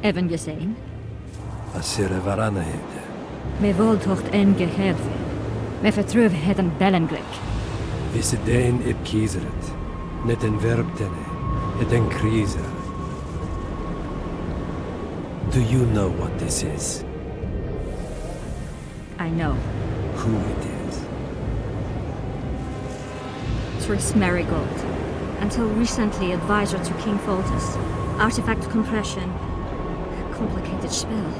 Even je zijn? Asire varanahede. Me voltocht en geherve. Me vertruv het een bellenglik. Visse dein ip kiezeret. Net en verbtene. Et en kriza. Do you know what this is? I know. Who it is? Tris Marigold. Until recently advisor to King Foltest. Artifact compression. A complicated spell.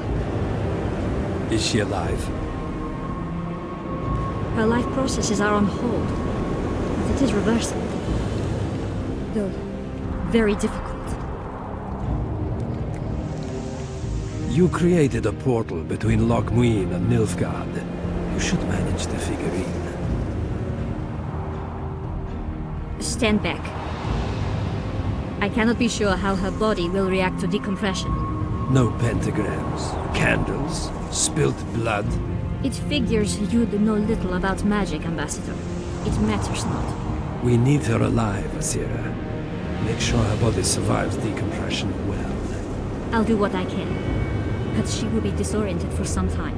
Is she alive? Her life processes are on hold. But it is reversible. Though, very difficult. You created a portal between Loch Muinne and Nilfgaard. You should manage the figurine. Stand back. I cannot be sure how her body will react to decompression. No pentagrams, candles, spilt blood. It figures you know little about magic, Ambassador. It matters not. We need her alive, Asira. Make sure her body survives decompression well. I'll do what I can. But she will be disoriented for some time.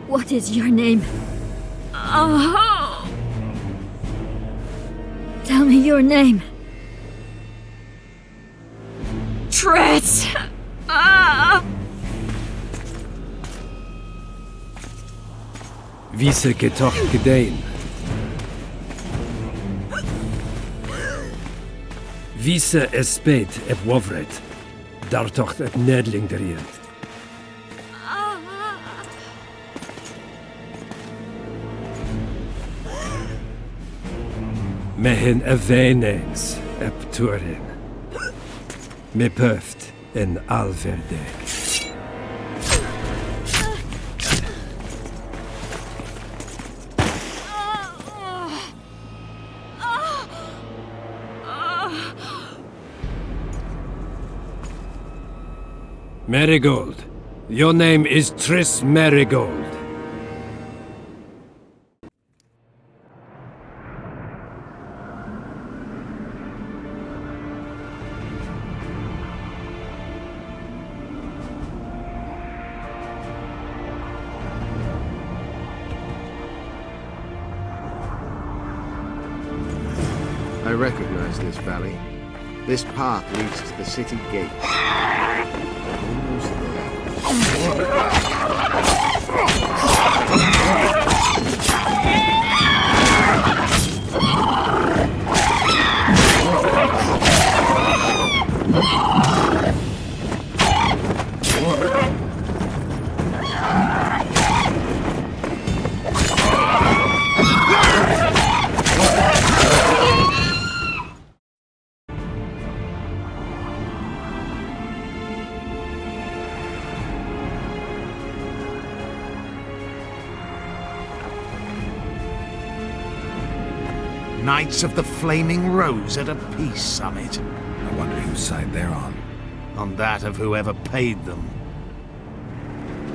What is your name? Oh! Tell me your name. Tris! Vise getocht gedein. Vise espeit ep wovret. Dartocht ep nedling deriert. Mehen eveneens ep turin. Me pöft en alverdeg. Marigold. Your name is Tris Marigold. I recognize this valley. This path leads to the city gate. Almost Knights of the Flaming Rose at a peace summit. I wonder whose side they're on. On that of whoever paid them.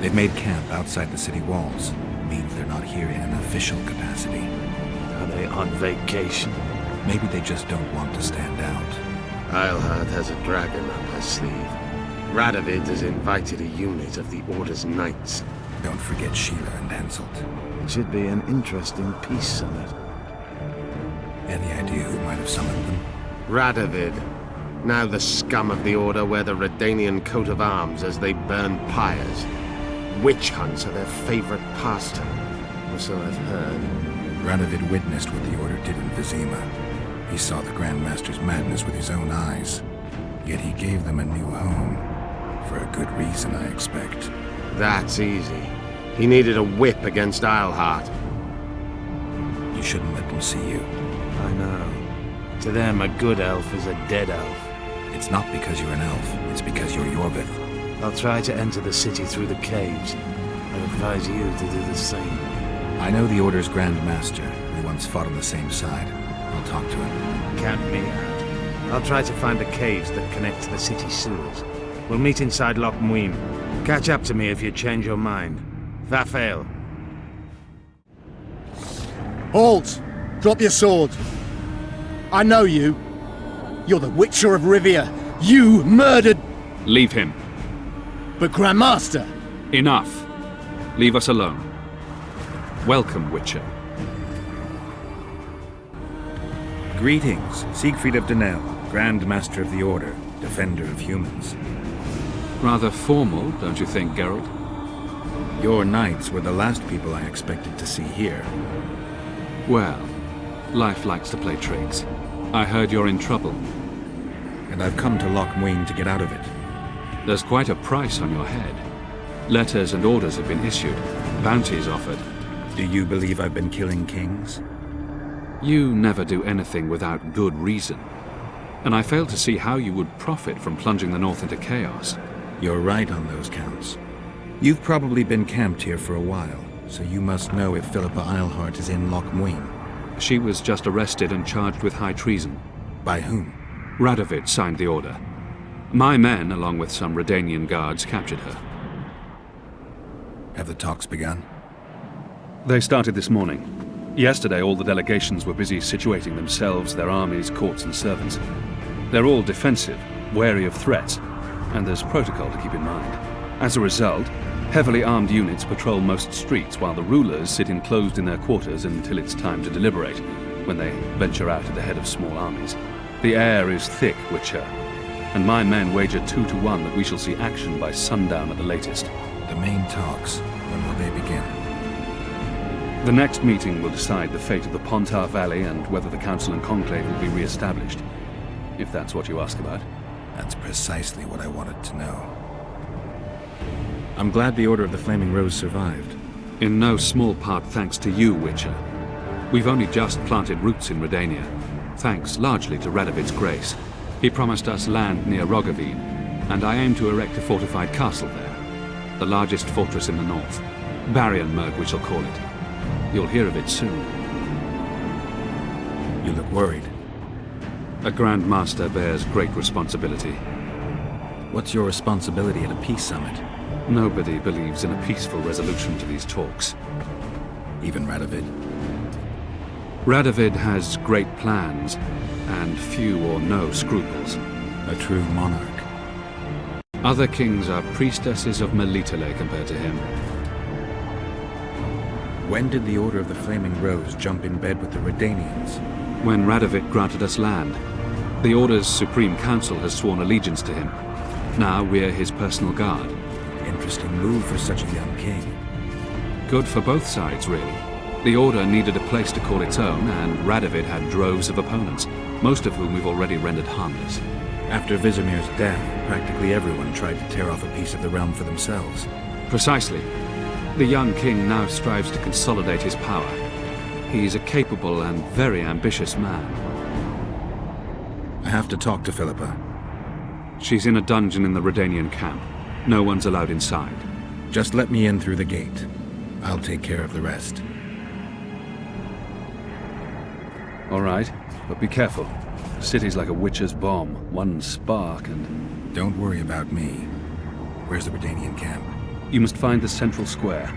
They've made camp outside the city walls. Means they're not here in an official capacity. Are they on vacation? Maybe they just don't want to stand out. Eilhard has a dragon up her sleeve. Radovid has invited a unit of the Order's Knights. Don't forget Sheila and Henselt. It should be an interesting peace summit. Any idea who might have summoned them? Radovid. Now the scum of the Order wear the Redanian coat of arms as they burn pyres. Witch hunts are their favorite pastime, or so I've heard. Radovid witnessed what the Order did in Vizima. He saw the Grand Master's madness with his own eyes. Yet he gave them a new home. For a good reason, I expect. That's easy. He needed a whip against Eilhart. You shouldn't let them see you. I know. To them, a good elf is a dead elf. It's not because you're an elf, it's because you're Yorvith. I'll try to enter the city through the caves. I advise you to do the same. I know the Order's Grand Master. We once fought on the same side. I'll talk to him. Count me out. I'll try to find the caves that connect to the city sewers. We'll meet inside Loch Muinne. Catch up to me if you change your mind. Vafael. Halt! Drop your sword. I know you. You're the Witcher of Rivia. You murdered... Leave him. But Grandmaster! Enough. Leave us alone. Welcome, Witcher. Greetings, Siegfried of Denel, Grand Master of the Order, Defender of Humans. Rather formal, don't you think, Geralt? Your knights were the last people I expected to see here. Well, life likes to play tricks. I heard you're in trouble. And I've come to Loch Muinne to get out of it. There's quite a price on your head. Letters and orders have been issued, bounties offered. Do you believe I've been killing kings? You never do anything without good reason. And I fail to see how you would profit from plunging the North into chaos. You're right on those counts. You've probably been camped here for a while, so you must know if Philippa Eilhart is in Loch Muinne. She was just arrested and charged with high treason. By whom? Radovid signed the order. My men, along with some Redanian guards, captured her. Have the talks begun? They started this morning. Yesterday, all the delegations were busy situating themselves, their armies, courts, and servants. They're all defensive, wary of threats, and there's protocol to keep in mind. As a result, heavily armed units patrol most streets while the rulers sit enclosed in their quarters until it's time to deliberate, when they venture out at the head of small armies. The air is thick, Witcher, and my men wager 2-1 that we shall see action by sundown at the latest. The main talks, when will they begin? The next meeting will decide the fate of the Pontar Valley and whether the Council and Conclave will be re-established, if that's what you ask about. That's precisely what I wanted to know. I'm glad the Order of the Flaming Rose survived. In no small part thanks to you, Witcher. We've only just planted roots in Redania, thanks largely to Radovid's grace. He promised us land near Roggeveen, and I aim to erect a fortified castle there. The largest fortress in the north. Barrionmerg, we shall call it. You'll hear of it soon. You look worried. A Grand Master bears great responsibility. What's your responsibility at a peace summit? Nobody believes in a peaceful resolution to these talks. Even Radovid? Radovid has great plans, and few or no scruples. A true monarch. Other kings are priestesses of Melitele compared to him. When did the Order of the Flaming Rose jump in bed with the Redanians? When Radovid granted us land. The Order's Supreme Council has sworn allegiance to him. Now we're his personal guard. Interesting move for such a young king. Good for both sides, really. The Order needed a place to call its own, and Radovid had droves of opponents, most of whom we've already rendered harmless. After Vizimir's death, practically everyone tried to tear off a piece of the realm for themselves. Precisely. The young king now strives to consolidate his power. He's a capable and very ambitious man. I have to talk to Philippa. She's in a dungeon in the Redanian camp. No one's allowed inside. Just let me in through the gate. I'll take care of the rest. All right, but be careful. The city's like a witch's bomb. One spark and... Don't worry about me. Where's the Redanian camp? You must find the central square.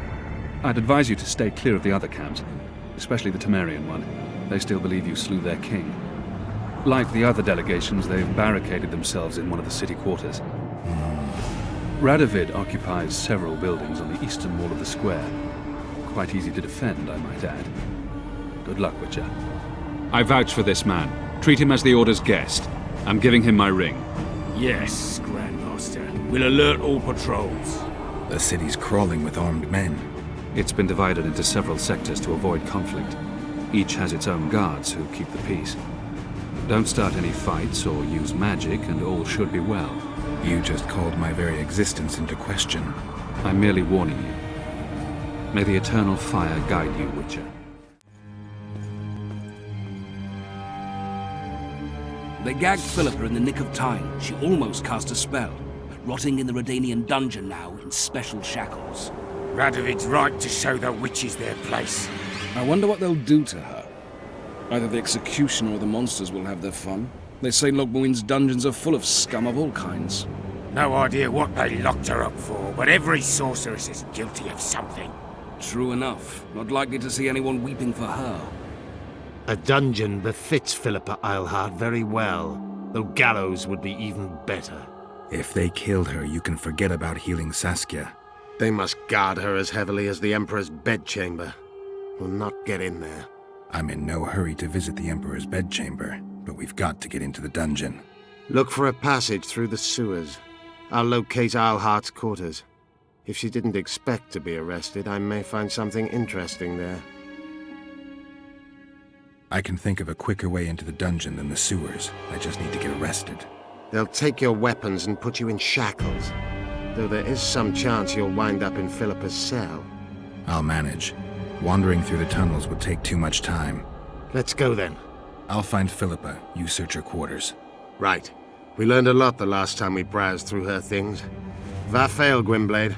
I'd advise you to stay clear of the other camps, especially the Temerian one. They still believe you slew their king. Like the other delegations, they've barricaded themselves in one of the city quarters. Radovid occupies several buildings on the eastern wall of the square. Quite easy to defend, I might add. Good luck, Witcher. I vouch for this man. Treat him as the Order's guest. I'm giving him my ring. Yes, Grandmaster. We'll alert all patrols. The city's crawling with armed men. It's been divided into several sectors to avoid conflict. Each has its own guards who keep the peace. Don't start any fights or use magic, and all should be well. You just called my very existence into question. I'm merely warning you. May the eternal fire guide you, Witcher. They gagged Philippa in the nick of time. She almost cast a spell. Rotting in the Redanian dungeon now in special shackles. Radovid's right to show the witches their place. I wonder what they'll do to her. Either the executioner or the monsters will have their fun. They say Loch Muinne's dungeons are full of scum of all kinds. No idea what they locked her up for, but every sorceress is guilty of something. True enough. Not likely to see anyone weeping for her. A dungeon befits Philippa Eilhart very well, though gallows would be even better. If they killed her, you can forget about healing Saskia. They must guard her as heavily as the Emperor's bedchamber. We'll not get in there. I'm in no hurry to visit the Emperor's bedchamber, but we've got to get into the dungeon. Look for a passage through the sewers. I'll locate Eilhart's quarters. If she didn't expect to be arrested, I may find something interesting there. I can think of a quicker way into the dungeon than the sewers. I just need to get arrested. They'll take your weapons and put you in shackles, though there is some chance you'll wind up in Philippa's cell. I'll manage. Wandering through the tunnels would take too much time. Let's go then. I'll find Philippa. You search her quarters. Right. We learned a lot the last time we browsed through her things. Va fail, Gwynblade.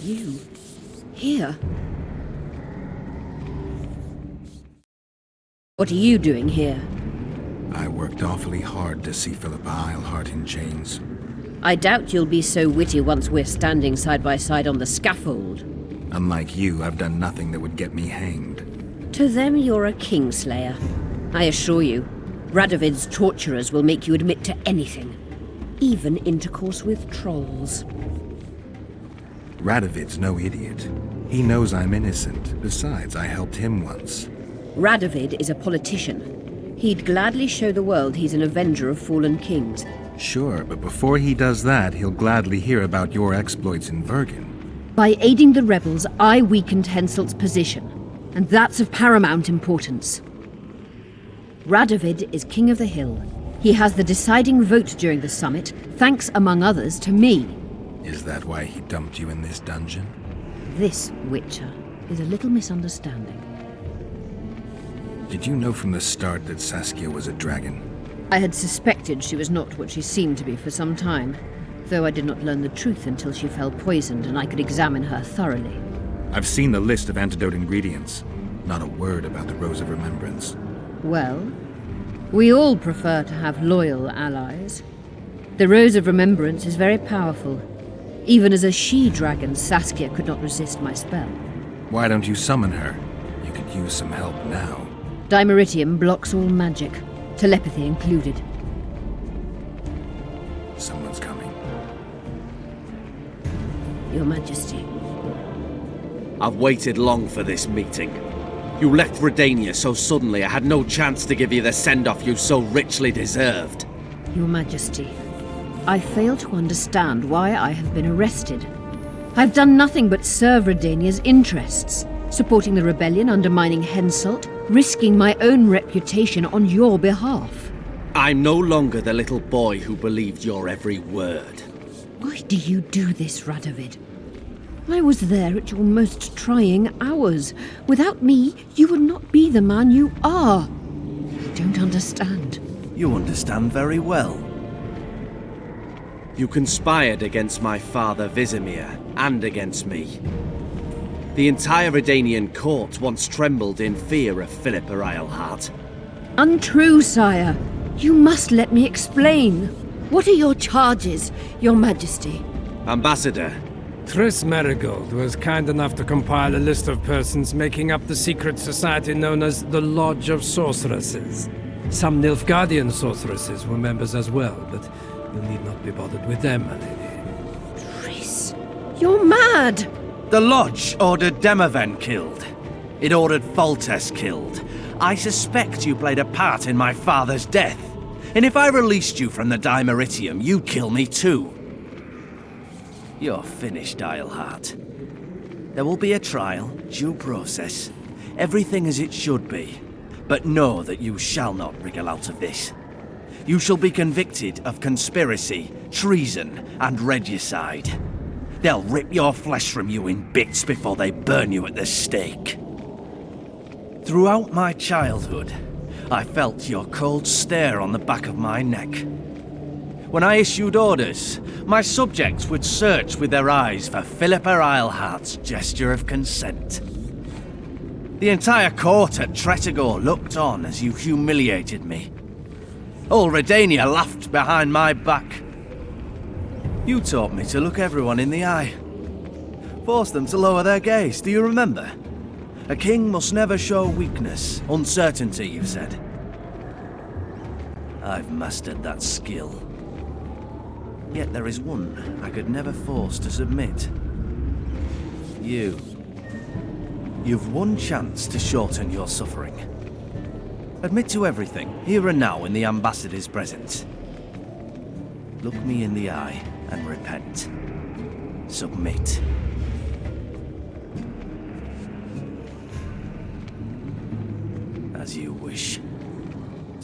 You? Here? What are you doing here? I worked awfully hard to see Philippa Eilhart in chains. I doubt you'll be so witty once we're standing side by side on the scaffold. Unlike you, I've done nothing that would get me hanged. To them, you're a kingslayer. I assure you, Radovid's torturers will make you admit to anything. Even intercourse with trolls. Radovid's no idiot. He knows I'm innocent. Besides, I helped him once. Radovid is a politician. He'd gladly show the world he's an avenger of fallen kings. Sure, but before he does that, he'll gladly hear about your exploits in Vergen. By aiding the rebels, I weakened Henselt's position, and that's of paramount importance. Radovid is king of the hill. He has the deciding vote during the summit, thanks, among others, to me. Is that why he dumped you in this dungeon? This, Witcher, is a little misunderstanding. Did you know from the start that Saskia was a dragon? I had suspected she was not what she seemed to be for some time, though I did not learn the truth until she fell poisoned and I could examine her thoroughly. I've seen the list of antidote ingredients. Not a word about the Rose of Remembrance. Well, we all prefer to have loyal allies. The Rose of Remembrance is very powerful. Even as a she-dragon, Saskia could not resist my spell. Why don't you summon her? You could use some help now. Dimeritium blocks all magic, telepathy included. Someone's coming. Your Majesty. I've waited long for this meeting. You left Redania so suddenly I had no chance to give you the send-off you so richly deserved. Your Majesty, I fail to understand why I have been arrested. I've done nothing but serve Redania's interests, supporting the rebellion, undermining Henselt, risking my own reputation on your behalf. I'm no longer the little boy who believed your every word. Why do you do this, Radovid? I was there at your most trying hours. Without me, you would not be the man you are. I don't understand. You understand very well. You conspired against my father Vizimir, and against me. The entire Redanian court once trembled in fear of Philippa Eilhart. Untrue, sire. You must let me explain. What are your charges, your majesty? Ambassador. Triss Merigold was kind enough to compile a list of persons making up the secret society known as the Lodge of Sorceresses. Some Nilfgaardian sorceresses were members as well, but you need not be bothered with them, my lady. Triss, you're mad! The Lodge ordered Demaven killed. It ordered Foltest killed. I suspect you played a part in my father's death. And if I released you from the Dimeritium, you'd kill me too. You're finished, Eilhart. There will be a trial, due process, everything as it should be. But know that you shall not wriggle out of this. You shall be convicted of conspiracy, treason, and regicide. They'll rip your flesh from you in bits before they burn you at the stake. Throughout my childhood, I felt your cold stare on the back of my neck. When I issued orders, my subjects would search with their eyes for Philippa Eilhart's gesture of consent. The entire court at Tretogor looked on as you humiliated me. All Redania laughed behind my back. You taught me to look everyone in the eye. Forced them to lower their gaze, do you remember? A king must never show weakness, uncertainty, you said. I've mastered that skill. Yet there is one I could never force to submit. You. You've one chance to shorten your suffering. Admit to everything, here and now in the Ambassador's presence. Look me in the eye and repent. Submit. As you wish.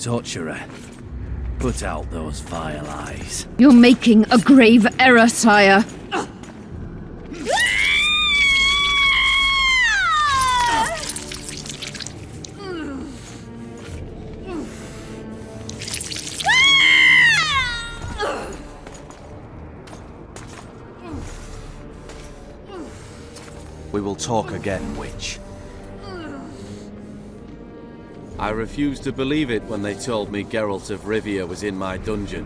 Torturer, put out those vile eyes. You're making a grave error, sire. We will talk again, witch. I refused to believe it when they told me Geralt of Rivia was in my dungeon.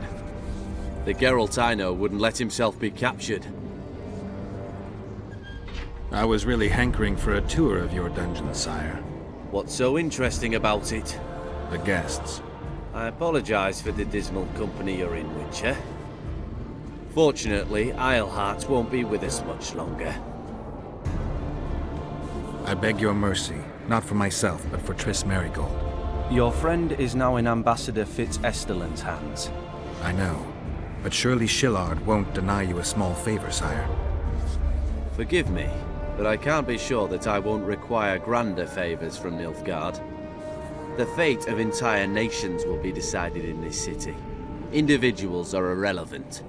The Geralt I know wouldn't let himself be captured. I was really hankering for a tour of your dungeon, sire. What's so interesting about it? The guests. I apologize for the dismal company you're in, Witcher. Fortunately, Eilhart won't be with us much longer. I beg your mercy, not for myself, but for Triss Merigold. Your friend is now in Ambassador Fitz-Estelin's hands. I know, but surely Shillard won't deny you a small favor, sire. Forgive me, but I can't be sure that I won't require grander favors from Nilfgaard. The fate of entire nations will be decided in this city. Individuals are irrelevant.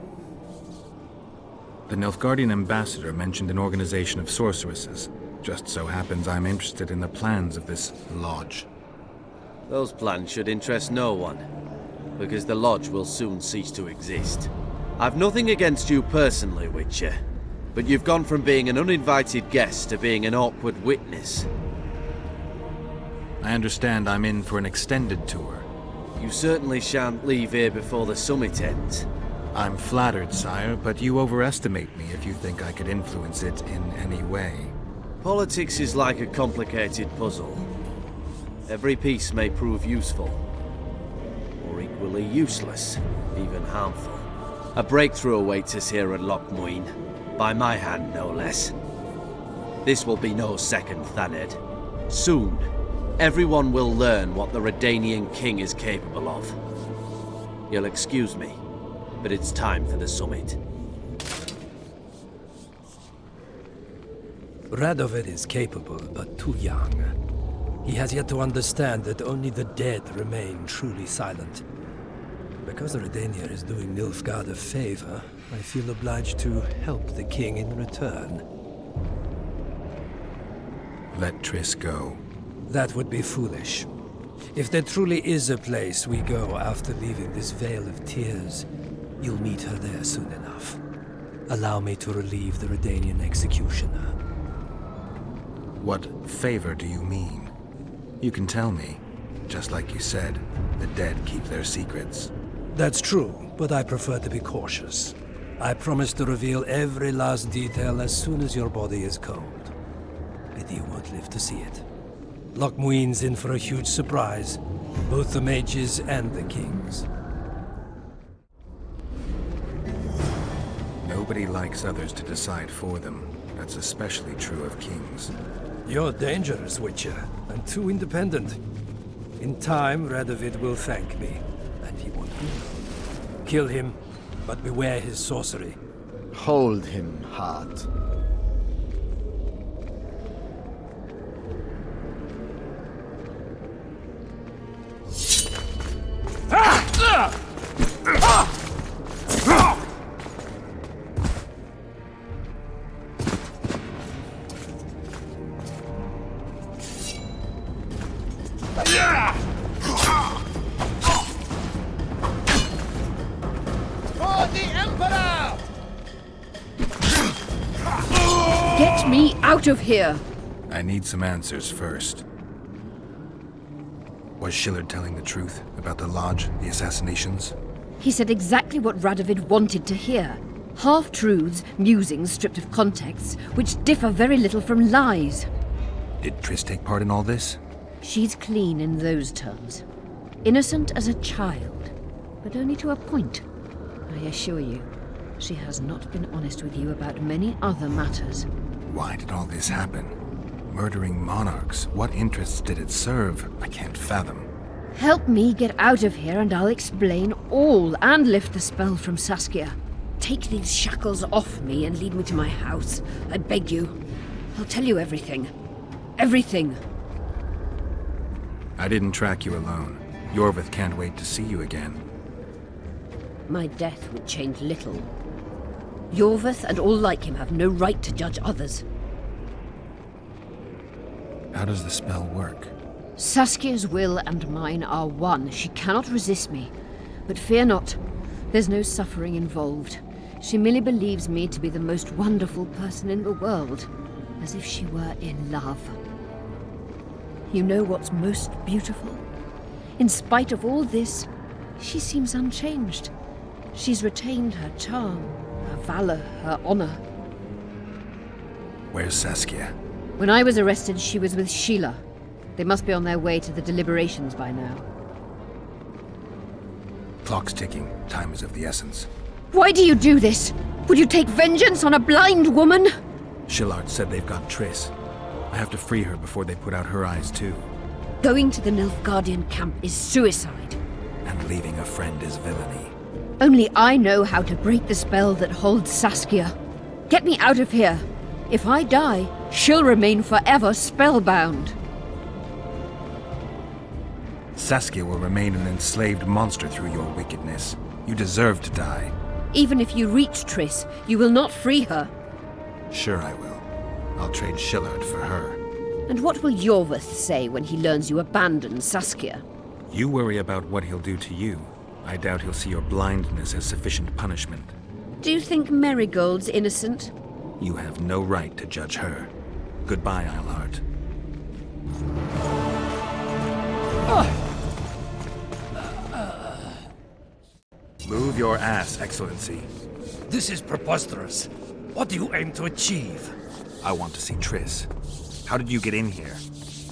The Nilfgaardian ambassador mentioned an organization of sorceresses. Just so happens I'm interested in the plans of this lodge. Those plans should interest no one, because the lodge will soon cease to exist. I've nothing against you personally, Witcher, but you've gone from being an uninvited guest to being an awkward witness. I understand I'm in for an extended tour. You certainly shan't leave here before the summit ends. I'm flattered, sire, but you overestimate me if you think I could influence it in any way. Politics is like a complicated puzzle. Every piece may prove useful, or equally useless, even harmful. A breakthrough awaits us here at Loch Muinne, by my hand no less. This will be no second Thaned. Soon, everyone will learn what the Redanian king is capable of. You'll excuse me, but it's time for the summit. Radovid is capable, but too young. He has yet to understand that only the dead remain truly silent. Because Redania is doing Nilfgaard a favor, I feel obliged to help the king in return. Let Triss go. That would be foolish. If there truly is a place we go after leaving this Vale of Tears, you'll meet her there soon enough. Allow me to relieve the Redanian executioner. What favor do you mean? You can tell me. Just like you said, the dead keep their secrets. That's true, but I prefer to be cautious. I promise to reveal every last detail as soon as your body is cold. Pity you won't live to see it. Loch Muinne's in for a huge surprise, both the mages and the kings. Nobody likes others to decide for them. That's especially true of kings. You're dangerous, Witcher, and too independent. In time, Radovid will thank me, and he won't be alone. Kill him, but beware his sorcery. Hold him, Hart. Get me out of here! I need some answers first. Was Shillard telling the truth about the Lodge, the assassinations? He said exactly what Radovid wanted to hear. Half-truths, musings stripped of context, which differ very little from lies. Did Triss take part in all this? She's clean in those terms. Innocent as a child, but only to a point. I assure you, she has not been honest with you about many other matters. Why did all this happen? Murdering monarchs, what interests did it serve? I can't fathom. Help me get out of here and I'll explain all and lift the spell from Saskia. Take these shackles off me and lead me to my house. I beg you. I'll tell you everything. Everything. I didn't track you alone. Yorvith can't wait to see you again. My death would change little. Yorvith and all like him have no right to judge others. How does the spell work? Saskia's will and mine are one. She cannot resist me. But fear not. There's no suffering involved. She merely believes me to be the most wonderful person in the world. As if she were in love. You know what's most beautiful? In spite of all this, she seems unchanged. She's retained her charm, her valor, her honor. Where's Saskia? When I was arrested, she was with Sheila. They must be on their way to the deliberations by now. Clock's ticking. Time is of the essence. Why do you do this? Would you take vengeance on a blind woman? Shillard said they've got Triss. I have to free her before they put out her eyes too. Going to the Nilfgaardian camp is suicide. And leaving a friend is villainy. Only I know how to break the spell that holds Saskia. Get me out of here. If I die, she'll remain forever spellbound. Saskia will remain an enslaved monster through your wickedness. You deserve to die. Even if you reach Triss, you will not free her. Sure I will. I'll trade Shillard for her. And what will Yorvith say when he learns you abandon Saskia? You worry about what he'll do to you. I doubt he'll see your blindness as sufficient punishment. Do you think Marigold's innocent? You have no right to judge her. Goodbye, Eilhart. Move your ass, Excellency. This is preposterous. What do you aim to achieve? I want to see Triss. How did you get in here?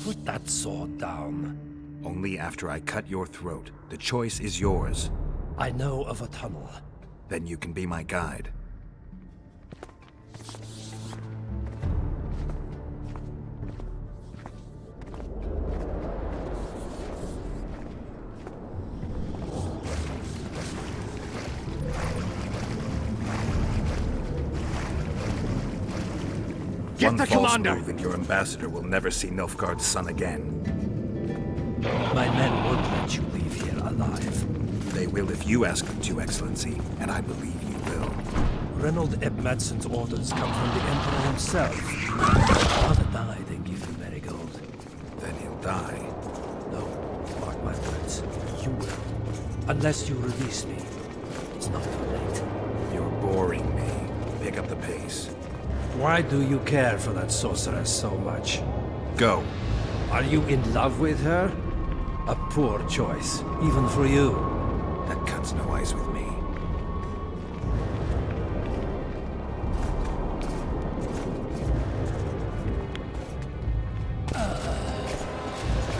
Put that sword down. Only after I cut your throat. The choice is yours. I know of a tunnel. Then you can be my guide. Get One the false commander! move and your ambassador will never see Nilfgaard's son again. My men won't let you leave here alive. They will if you ask them to, Excellency, and I believe you will. Reynold Eb Madsen's orders come from the Emperor himself. I'd rather die than give you Marigold. die. No, mark my words. You will. Unless you release me. It's not too late. You're boring me. Pick up the pace. Why do you care for that sorceress so much? Go. Are you in love with her? A poor choice, even for you. That cuts no ice with me.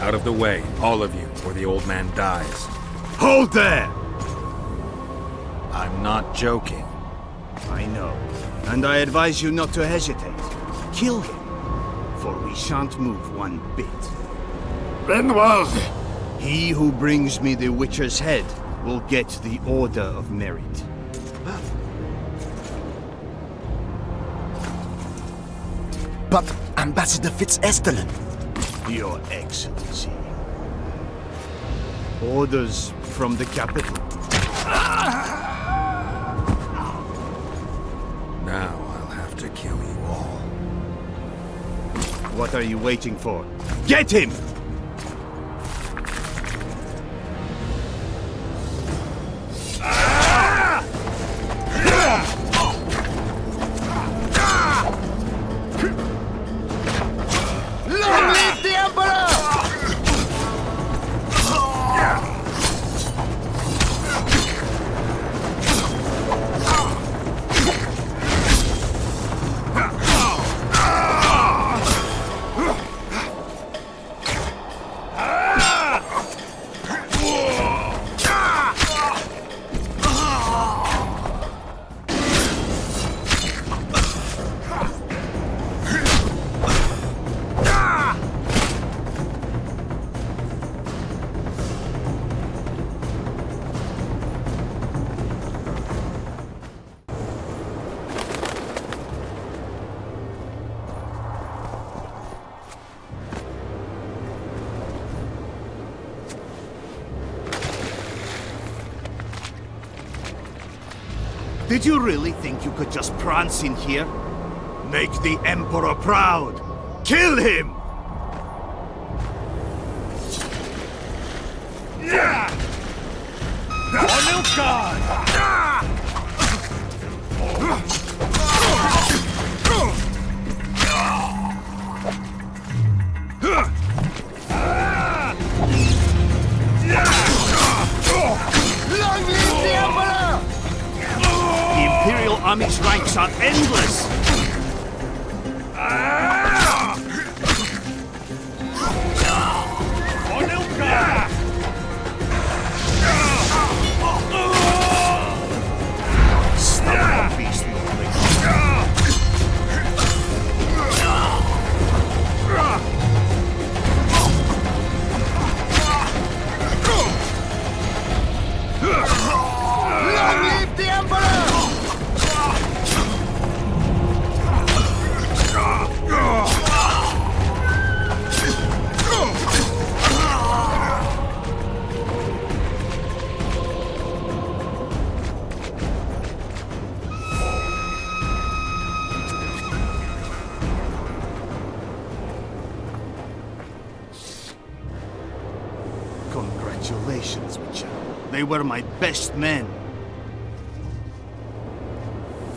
Out of the way, all of you, or the old man dies. Hold there! I'm not joking. I know. And I advise you not to hesitate. Kill him. For we shan't move one bit. Benoit! He who brings me the Witcher's head will get the Order of Merit. But Ambassador Fitzestellen... Your Excellency. Orders from the capital. Now I'll have to kill you all. What are you waiting for? Get him! Long live the Emperor! Did you really think you could just prance in here? Make the Emperor proud! Kill him! Long live the Emperor! The Imperial Army's ranks are endless! Stop, beast moving. Long live the Emperor! Congratulations, Witcher. They were my best men.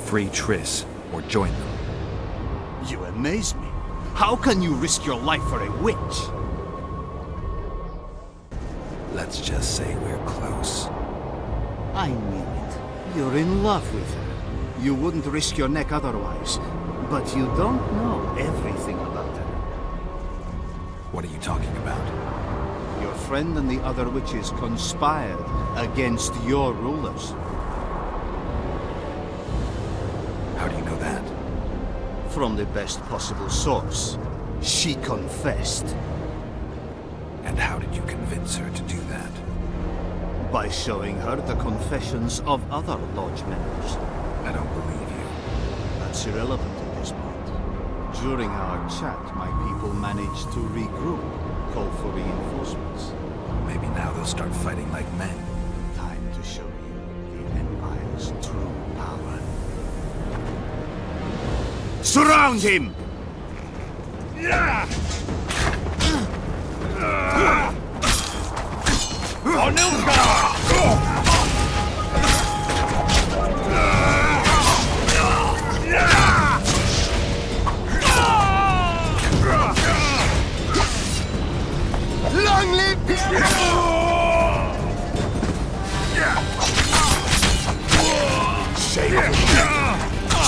Free Triss, or join them. You amaze me. How can you risk your life for a witch? Let's just say we're close. I knew it. You're in love with her. You wouldn't risk your neck otherwise. But you don't know everything about her. What are you talking about? Your friend and the other witches conspired against your rulers. How do you know that? From the best possible source. She confessed. And how did you convince her to do that? By showing her the confessions of other lodge members. I don't believe you. That's irrelevant at this point. During our chat, my people managed to regroup, call for reinforcements. Maybe now they'll start fighting like men. Time to show you the Empire's true power. Surround him! Long live the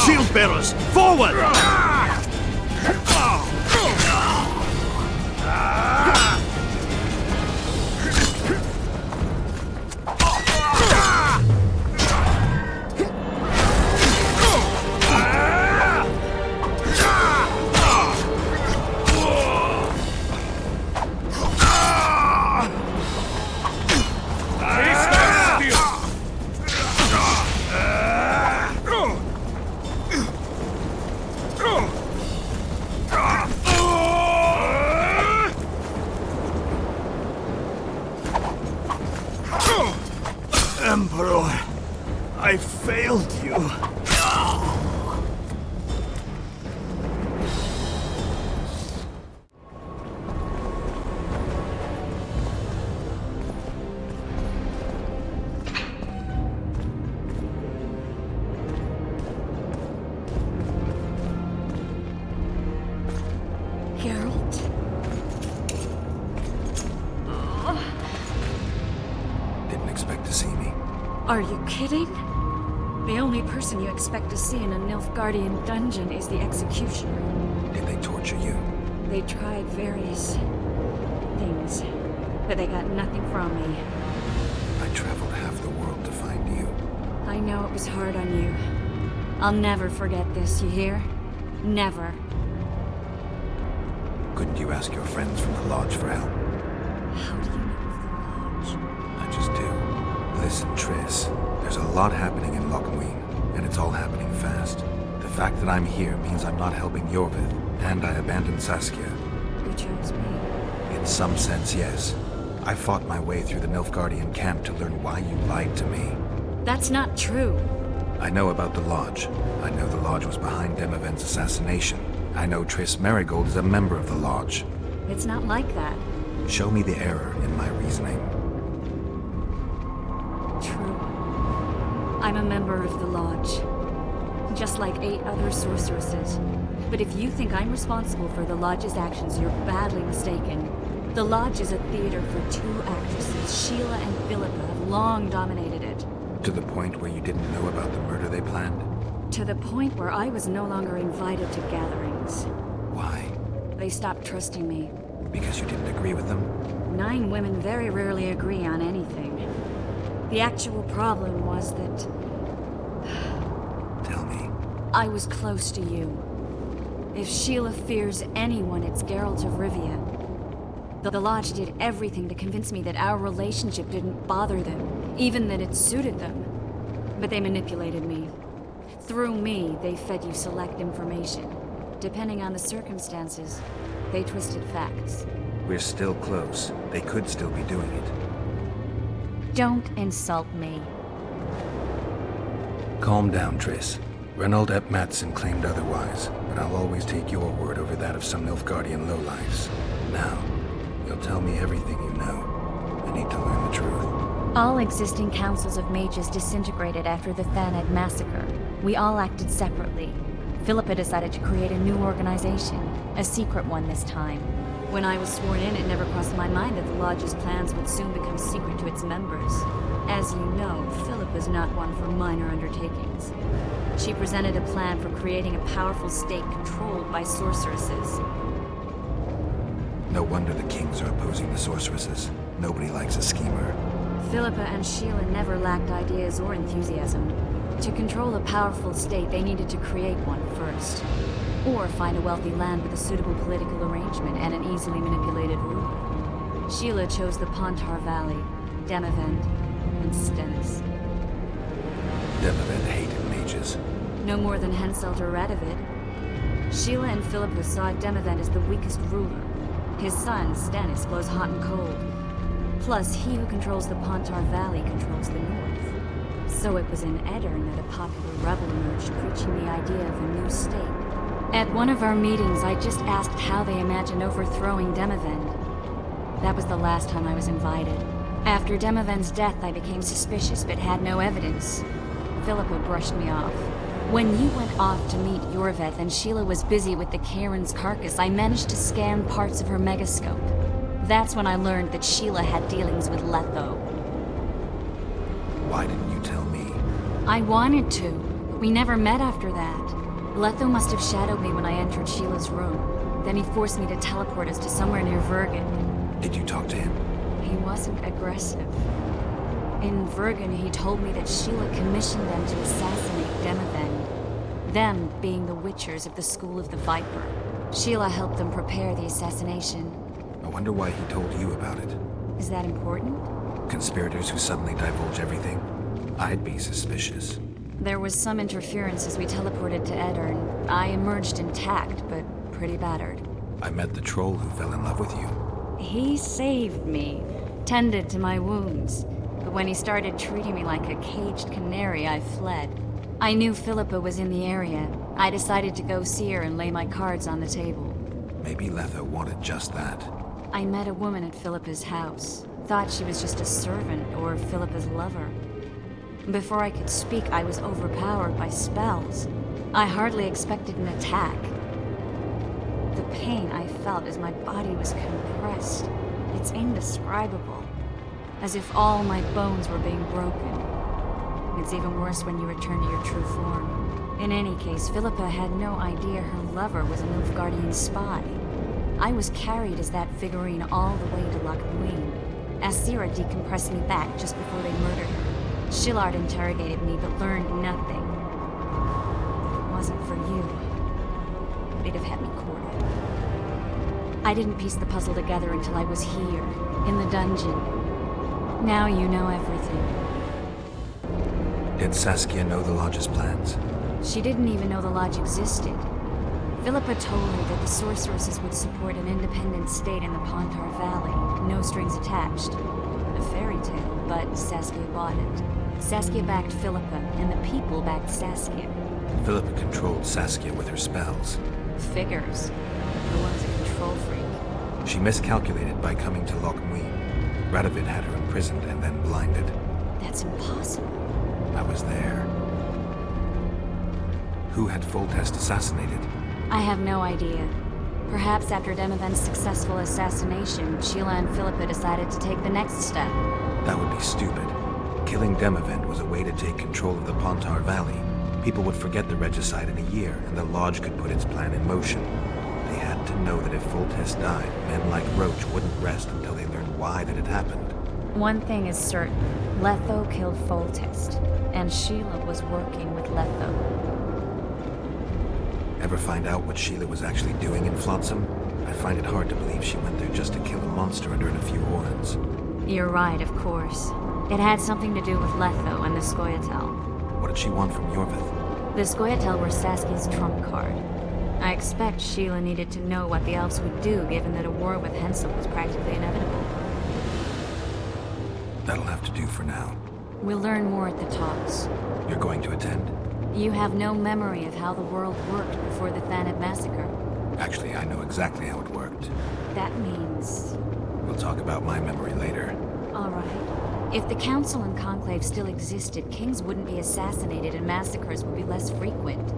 Shield bearers, forward! Emperor, I failed you. Geralt? Didn't expect to see me. Are you kidding? The only person you expect to see in a Nilfgaardian dungeon is the executioner. Did they torture you? They tried various things, but they got nothing from me. I traveled half the world to find you. I know it was hard on you. I'll never forget this, you hear? Never. Couldn't you ask your friends from the Lodge for help? How do you know of the Lodge? I just do. Listen, Triss, there's a lot happening in Loch Muinne, and it's all happening fast. The fact that I'm here means I'm not helping Jorvith, and I abandoned Saskia. You chose me. In some sense, yes. I fought my way through the Nilfgaardian camp to learn why you lied to me. That's not true. I know about the Lodge. I know the Lodge was behind Demaven's assassination. I know Triss Merigold is a member of the Lodge. It's not like that. Show me the error in my reasoning. True. I'm a member of the Lodge. Just like 8 other sorceresses. But if you think I'm responsible for the Lodge's actions, you're badly mistaken. The Lodge is a theater for 2 actresses. Sheila and Philippa have long dominated it. To the point where you didn't know about the murder they planned? To the point where I was no longer invited to gatherings. Why? They stopped trusting me. Because you didn't agree with them? 9 women very rarely agree on anything. The actual problem was that... Tell me. I was close to you. If Sheila fears anyone, it's Geralt of Rivia. The Lodge did everything to convince me that our relationship didn't bother them, even that it suited them. But they manipulated me. Through me, they fed you select information. Depending on the circumstances, they twisted facts. We're still close. They could still be doing it. Don't insult me. Calm down, Triss. Reynold Ep Matson claimed otherwise, but I'll always take your word over that of some Nilfgaardian lowlifes. Now, you'll tell me everything you know. I need to learn the truth. All existing councils of mages disintegrated after the Thaned massacre. We all acted separately. Philippa decided to create a new organization, a secret one this time. When I was sworn in, it never crossed my mind that the Lodge's plans would soon become secret to its members. As you know, Philippa's not one for minor undertakings. She presented a plan for creating a powerful state controlled by sorceresses. No wonder the kings are opposing the sorceresses. Nobody likes a schemer. Philippa and Sheila never lacked ideas or enthusiasm. To control a powerful state, they needed to create one first. Or find a wealthy land with a suitable political arrangement and an easily manipulated ruler. Sheila chose the Pontar Valley, Demavend, and Stennis. Demavend hated mages. No more than Henselt or Radovid. Sheila and Philippa saw Demavend as the weakest ruler. His son, Stennis, blows hot and cold. Plus, he who controls the Pontar Valley controls the north. So it was in Edirn that a popular rebel emerged, preaching the idea of a new state. At one of our meetings, I just asked how they imagined overthrowing Demavend. That was the last time I was invited. After Demoven's death, I became suspicious, but had no evidence. Philippa brushed me off. When you went off to meet Yorveth and Sheila was busy with the Karen's carcass, I managed to scan parts of her megascope. That's when I learned that Sheila had dealings with Letho. Why didn't you tell me? I wanted to, but we never met after that. Letho must have shadowed me when I entered Sheila's room. Then he forced me to teleport us to somewhere near Vergen. Did you talk to him? He wasn't aggressive. In Vergen, he told me that Sheila commissioned them to assassinate Demoven. Them being the Witchers of the School of the Viper. Sheila helped them prepare the assassination. I wonder why he told you about it. Is that important? Conspirators who suddenly divulge everything? I'd be suspicious. There was some interference as we teleported to Edirn. I emerged intact, but pretty battered. I met the troll who fell in love with you. He saved me, tended to my wounds. But when he started treating me like a caged canary, I fled. I knew Philippa was in the area. I decided to go see her and lay my cards on the table. Maybe Letho wanted just that. I met a woman at Philippa's house. Thought she was just a servant or Philippa's lover. Before I could speak, I was overpowered by spells. I hardly expected an attack. The pain I felt as my body was compressed. It's indescribable. As if all my bones were being broken. It's even worse when you return to your true form. In any case, Philippa had no idea her lover was a Nilfgaardian spy. I was carried as that figurine all the way to Loch Muinne. Asira decompressed me back just before they murdered her. Shillard interrogated me but learned nothing. If it wasn't for you, they'd have had me quartered. I didn't piece the puzzle together until I was here, in the dungeon. Now you know everything. Did Saskia know the Lodge's plans? She didn't even know the Lodge existed. Philippa told her that the sorceresses would support an independent state in the Pontar Valley, no strings attached. A fairy tale, but Saskia bought it. Saskia backed Philippa, and the people backed Saskia. Philippa controlled Saskia with her spells. Figures. The one's a control freak. She miscalculated by coming to Loch Muinne. Radovid had her imprisoned and then blinded. That's impossible. I was there. Who had Foltest assassinated? I have no idea. Perhaps after Demoven's successful assassination, Sheila and Philippa decided to take the next step. That would be stupid. Killing Demoven was a way to take control of the Pontar Valley. People would forget the regicide in a year, and the Lodge could put its plan in motion. They had to know that if Foltest died, men like Roach wouldn't rest until they learned why that had happened. One thing is certain. Letho killed Foltest, and Sheila was working with Letho. Ever find out what Sheila was actually doing in Flotsam? I find it hard to believe she went there just to kill a monster and earn a few horns. You're right, of course. It had something to do with Letho and the Scoia'tael. What did she want from Yorveth? The Scoia'tael were Saskia's trump card. I expect Sheila needed to know what the elves would do, given that a war with Hensel was practically inevitable. That'll have to do for now. We'll learn more at the talks. You're going to attend? You have no memory of how the world worked before the Thanad massacre. Actually, I know exactly how it worked. That means... We'll talk about my memory later. All right. If the Council and Conclave still existed, kings wouldn't be assassinated and massacres would be less frequent.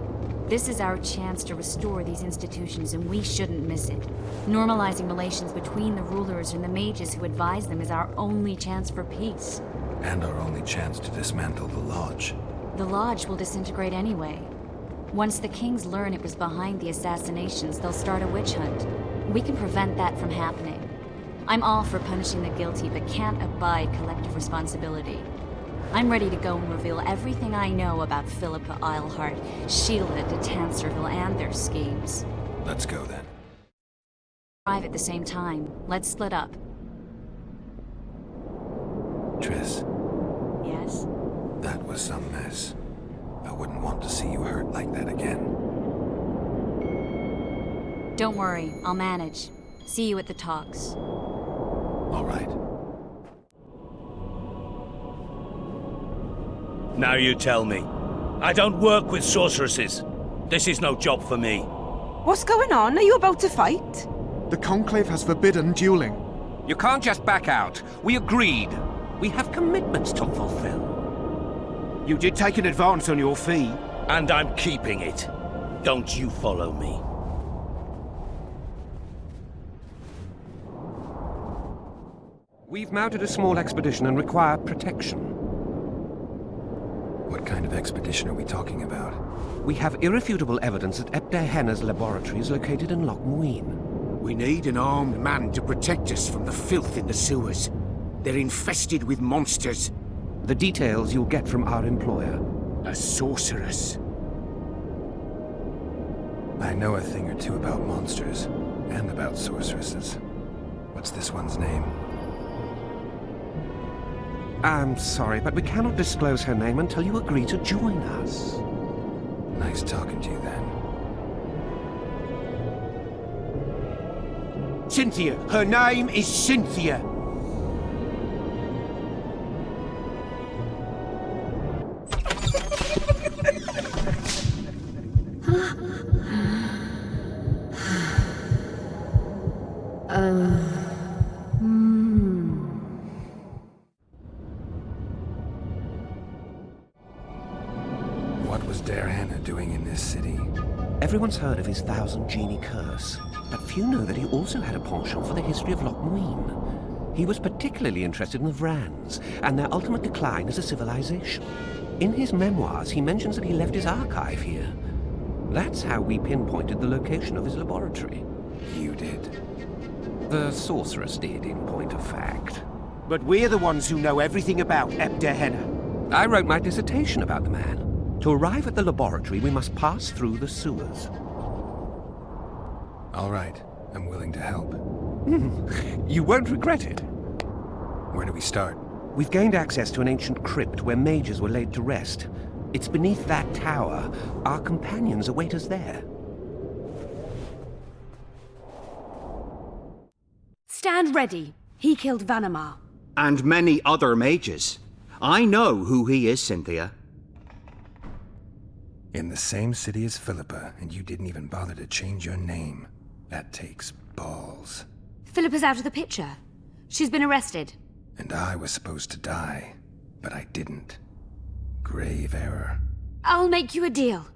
This is our chance to restore these institutions, and we shouldn't miss it. Normalizing relations between the rulers and the mages who advise them is our only chance for peace. And our only chance to dismantle the Lodge. The Lodge will disintegrate anyway. Once the kings learn it was behind the assassinations, they'll start a witch hunt. We can prevent that from happening. I'm all for punishing the guilty, but can't abide collective responsibility. I'm ready to go and reveal everything I know about Philippa Eilhart, Sheila de Tanserville, and their schemes. Let's go then. Arrive at the same time. Let's split up. Triss. Yes? That was some mess. I wouldn't want to see you hurt like that again. Don't worry, I'll manage. See you at the talks. All right. Now you tell me. I don't work with sorceresses. This is no job for me. What's going on? Are you about to fight? The Conclave has forbidden dueling. You can't just back out. We agreed. We have commitments to fulfill. You did take an advance on your fee. And I'm keeping it. Don't you follow me. We've mounted a small expedition and require protection. What kind of expedition are we talking about? We have irrefutable evidence that Henna's laboratory is located in Loch Muinne. We need an armed man to protect us from the filth in the sewers. They're infested with monsters. The details you'll get from our employer. A sorceress. I know a thing or two about monsters, and about sorceresses. What's this one's name? I'm sorry, but we cannot disclose her name until you agree to join us. Nice talking to you, then. Cynthia. Her name is Cynthia. What was Henna doing in this city? Everyone's heard of his 1,000 genie curse, but few know that he also had a penchant for the history of Loch Muinne. He was particularly interested in the Vrans, and their ultimate decline as a civilization. In his memoirs, he mentions that he left his archive here. That's how we pinpointed the location of his laboratory. You did? The sorceress did, in point of fact. But we're the ones who know everything about Henna. I wrote my dissertation about the man. To arrive at the laboratory, we must pass through the sewers. All right. I'm willing to help. You won't regret it. Where do we start? We've gained access to an ancient crypt where mages were laid to rest. It's beneath that tower. Our companions await us there. Stand ready. He killed Vanamar. And many other mages. I know who he is, Cynthia. In the same city as Philippa, and you didn't even bother to change your name. That takes balls. Philippa's out of the picture. She's been arrested. And I was supposed to die, but I didn't. Grave error. I'll make you a deal.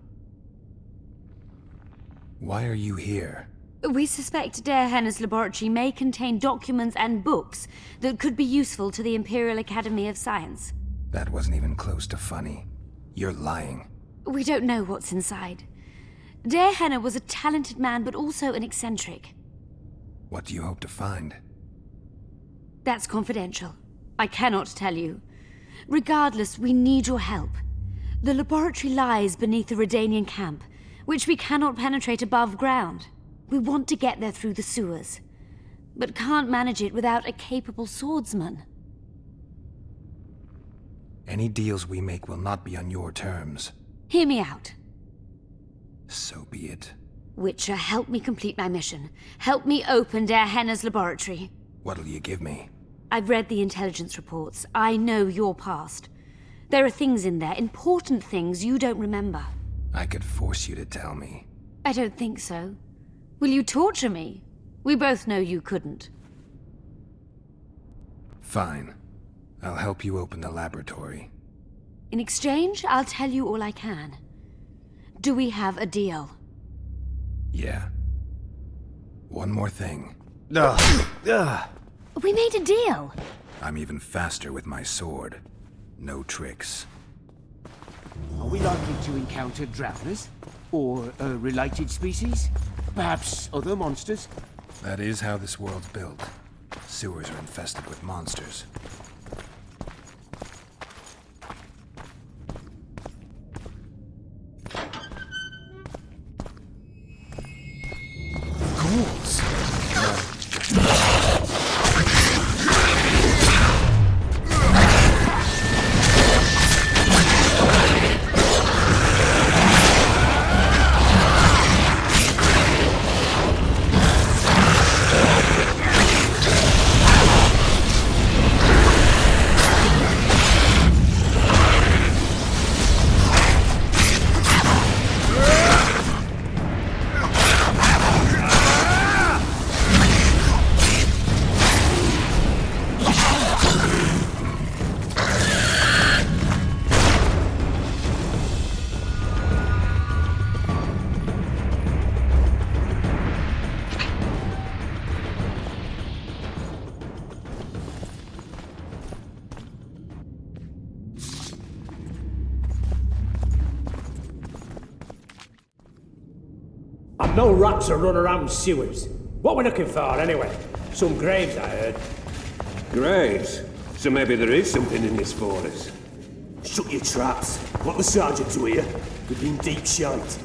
Why are you here? We suspect Henna's laboratory may contain documents and books that could be useful to the Imperial Academy of Science. That wasn't even close to funny. You're lying. We don't know what's inside. Henna was a talented man, but also an eccentric. What do you hope to find? That's confidential. I cannot tell you. Regardless, we need your help. The laboratory lies beneath the Redanian camp, which we cannot penetrate above ground. We want to get there through the sewers, but can't manage it without a capable swordsman. Any deals we make will not be on your terms. Hear me out. So be it. Witcher, help me complete my mission. Help me open Henna's laboratory. What'll you give me? I've read the intelligence reports. I know your past. There are things in there, important things you don't remember. I could force you to tell me. I don't think so. Will you torture me? We both know you couldn't. Fine. I'll help you open the laboratory. In exchange, I'll tell you all I can. Do we have a deal? Yeah. One more thing. We made a deal. I'm even faster with my sword. No tricks. Are we likely to encounter drowners? Or a related species? Perhaps other monsters? That is how this world's built. Sewers are infested with monsters. Ghouls! And no rats are running around sewers. What we looking for, anyway? Some graves, I heard. Graves? So maybe there is something in this for us. Shut your traps. Want the sergeant to hear? We've been deep shite.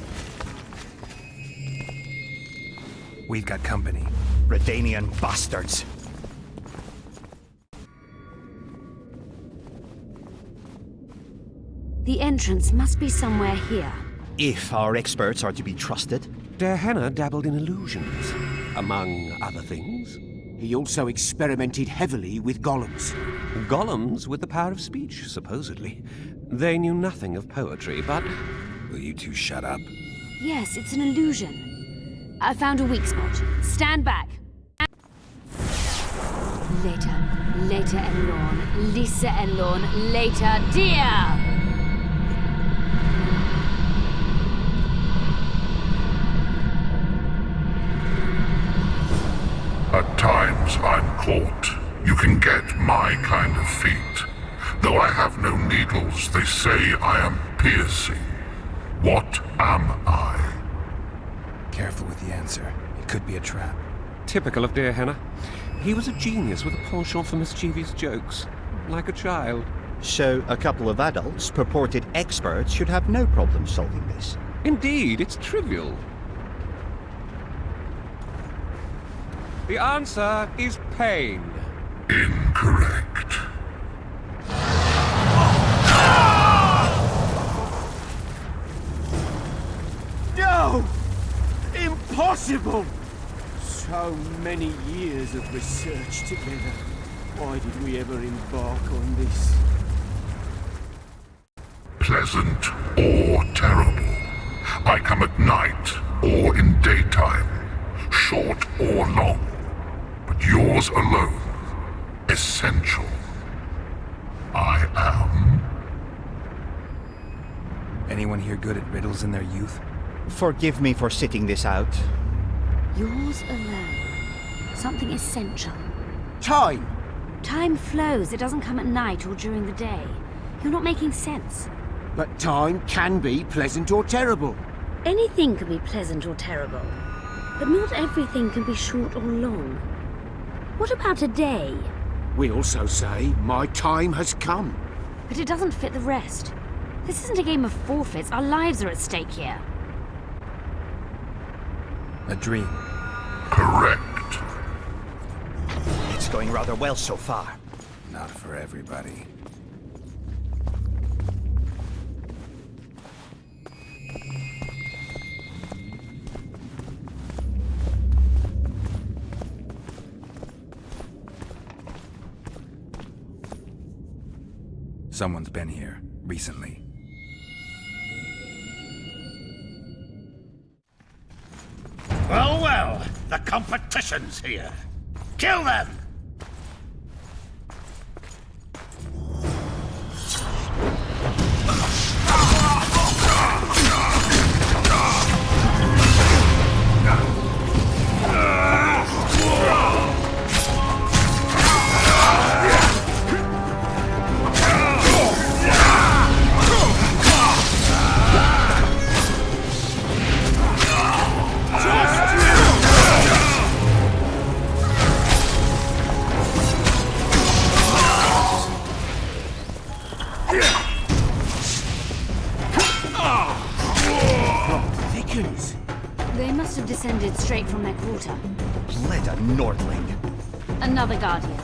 We've got company. Redanian bastards. The entrance must be somewhere here. If our experts are to be trusted. Dehenna dabbled in illusions, among other things. He also experimented heavily with golems. Golems with the power of speech, supposedly. They knew nothing of poetry, but... Will you two shut up? Yes, it's an illusion. I found a weak spot. Stand back. Later and Lorne. Lisa and Lorne. Later, dear! At times I'm caught. You can get my kind of feat. Though I have no needles, they say I am piercing. What am I? Careful with the answer. It could be a trap. Typical of Dehenna. He was a genius with a penchant for mischievous jokes. Like a child. So a couple of adults, purported experts, should have no problem solving this. Indeed, it's trivial. The answer is pain. Incorrect. No! Impossible! So many years of research together. Why did we ever embark on this? Pleasant or terrible. I come at night or in daytime. Short or long. But yours alone. Essential. I am. Anyone here good at riddles in their youth? Forgive me for sitting this out. Yours alone. Something essential. Time! Time flows. It doesn't come at night or during the day. You're not making sense. But time can be pleasant or terrible. Anything can be pleasant or terrible. But not everything can be short or long. What about a day? We also say, my time has come. But it doesn't fit the rest. This isn't a game of forfeits. Our lives are at stake here. A dream. Correct. It's going rather well so far. Not for everybody. Someone's been here recently. Well, well, the competition's here. Kill them! They must have descended straight from their quarter. Bled a Nordling. Another Guardian.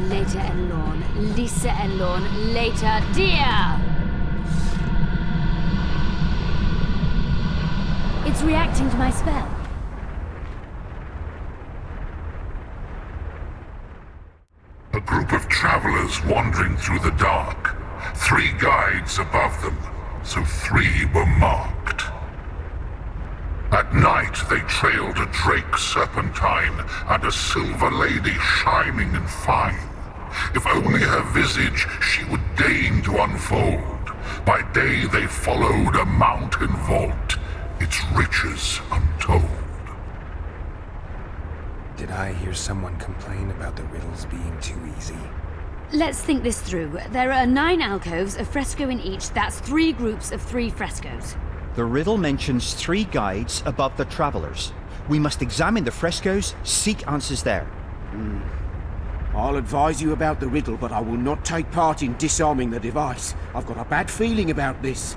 Later and Lorne. Lisa and Lorne. Later, dear! It's reacting to my spell. A group of travelers wandering through the dark. 3 guides above them, so 3 were marked. At night they trailed a drake serpentine and a silver lady shining and fine. If only her visage she would deign to unfold. By day they followed a mountain vault, its riches untold. Did I hear someone complain about the riddles being too easy? Let's think this through. There are 9 alcoves, a fresco in each. That's 3 groups of 3 frescoes. The riddle mentions 3 guides above the travelers. We must examine the frescoes, seek answers there. I'll advise you about the riddle, but I will not take part in disarming the device. I've got a bad feeling about this.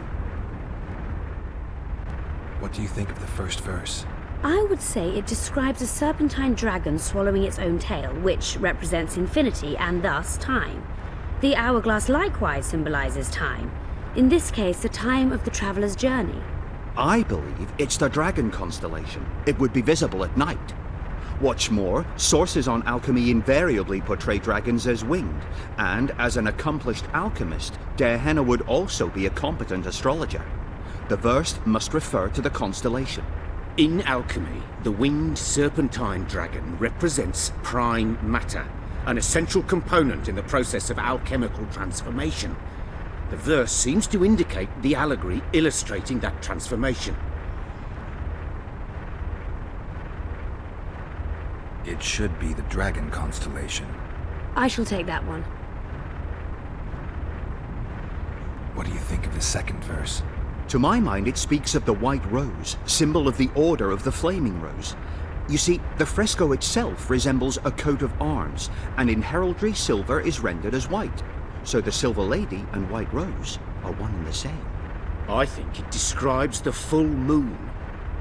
What do you think of the first verse? I would say it describes a serpentine dragon swallowing its own tail, which represents infinity and thus time. The hourglass likewise symbolizes time. In this case, the time of the traveler's journey. I believe it's the dragon constellation. It would be visible at night. What's more, sources on alchemy invariably portray dragons as winged, and as an accomplished alchemist, Dehenna would also be a competent astrologer. The verse must refer to the constellation. In alchemy, the winged serpentine dragon represents prime matter, an essential component in the process of alchemical transformation. The verse seems to indicate the allegory illustrating that transformation. It should be the dragon constellation. I shall take that one. What do you think of the second verse? To my mind, it speaks of the white rose, symbol of the Order of the Flaming Rose. You see, the fresco itself resembles a coat of arms, and in heraldry, silver is rendered as white. So the Silver Lady and White Rose are one and the same. I think it describes the full moon.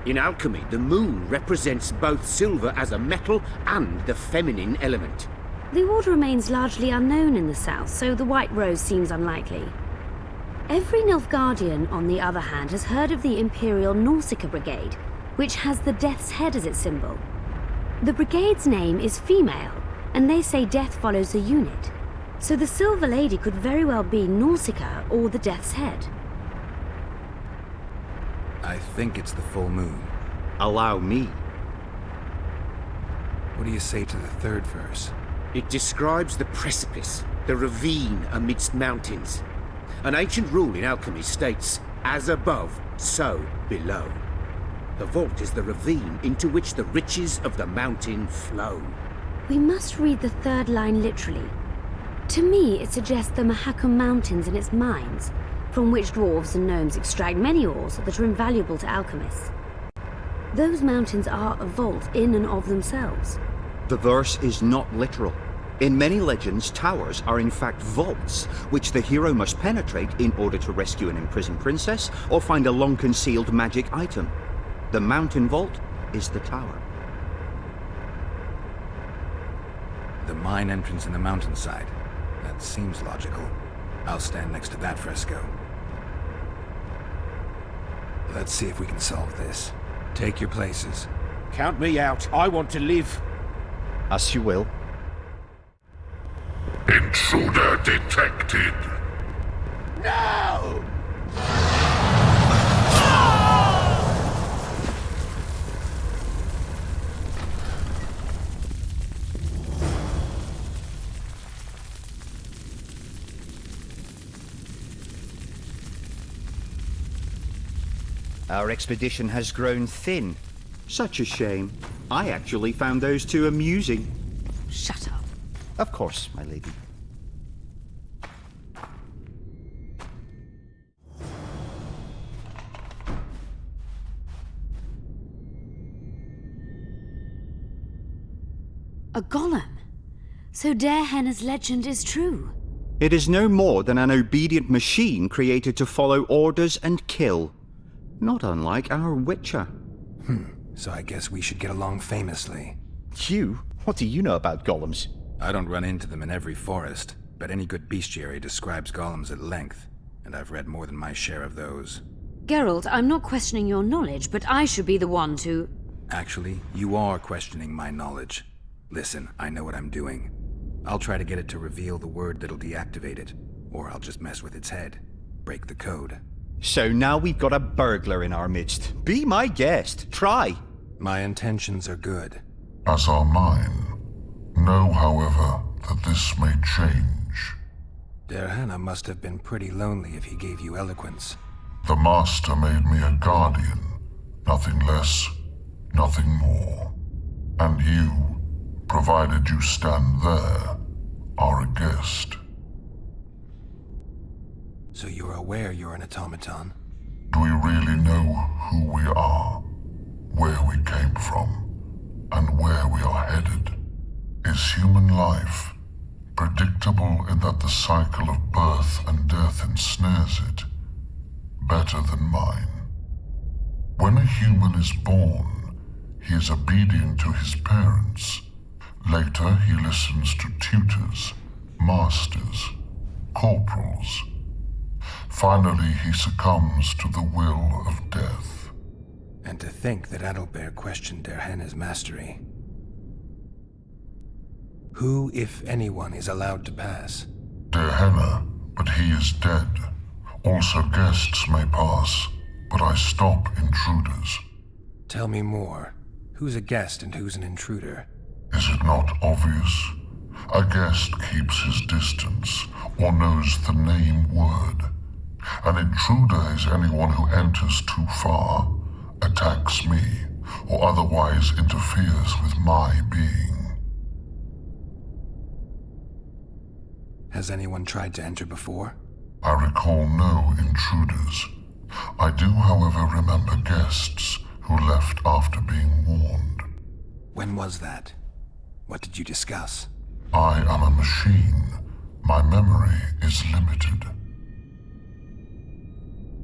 In alchemy, the moon represents both silver as a metal and the feminine element. The order remains largely unknown in the south, so the White Rose seems unlikely. Every Nilfgaardian, on the other hand, has heard of the Imperial Nausicaa Brigade, which has the Death's Head as its symbol. The brigade's name is female, and they say death follows the unit. So the Silver Lady could very well be Nausicaa or the Death's Head. I think it's the full moon. Allow me. What do you say to the third verse? It describes the precipice, the ravine amidst mountains. An ancient rule in alchemy states, as above, so below. The vault is the ravine into which the riches of the mountain flow. We must read the third line literally. To me, it suggests the Mahakam Mountains and its mines, from which dwarves and gnomes extract many ores that are invaluable to alchemists. Those mountains are a vault in and of themselves. The verse is not literal. In many legends, towers are in fact vaults, which the hero must penetrate in order to rescue an imprisoned princess or find a long-concealed magic item. The mountain vault is the tower. The mine entrance in the mountainside. That seems logical. I'll stand next to that fresco. Let's see if we can solve this. Take your places. Count me out. I want to live. As you will. Intruder detected. No! Our expedition has grown thin. Such a shame. I actually found those two amusing. Shut up. Of course, my lady. A golem. So Dehenna's legend is true. It is no more than an obedient machine created to follow orders and kill. Not unlike our Witcher. So I guess we should get along famously. You? What do you know about golems? I don't run into them in every forest, but any good bestiary describes golems at length, and I've read more than my share of those. Geralt, I'm not questioning your knowledge, but I should be the one to... Actually, you are questioning my knowledge. Listen, I know what I'm doing. I'll try to get it to reveal the word that'll deactivate it, or I'll just mess with its head. Break the code. So now we've got a burglar in our midst. Be my guest. Try. My intentions are good. As are mine. Know, however, that this may change. Dehenna must have been pretty lonely if he gave you eloquence. The Master made me a guardian. Nothing less, nothing more. And you, provided you stand there, are a guest. So you're aware you're an automaton? Do we really know who we are, where we came from, and where we are headed? Is human life predictable in that the cycle of birth and death ensnares it, better than mine? When a human is born, he is obedient to his parents. Later, he listens to tutors, masters, corporals. Finally, he succumbs to the will of death. And to think that Adalbert questioned Derhenna's mastery. Who, if anyone, is allowed to pass? Derhenna, but he is dead. Also guests may pass, but I stop intruders. Tell me more. Who's a guest and who's an intruder? Is it not obvious? A guest keeps his distance, or knows the name word. An intruder is anyone who enters too far, attacks me, or otherwise interferes with my being. Has anyone tried to enter before? I recall no intruders. I do, however, remember guests who left after being warned. When was that? What did you discuss? I am a machine. My memory is limited.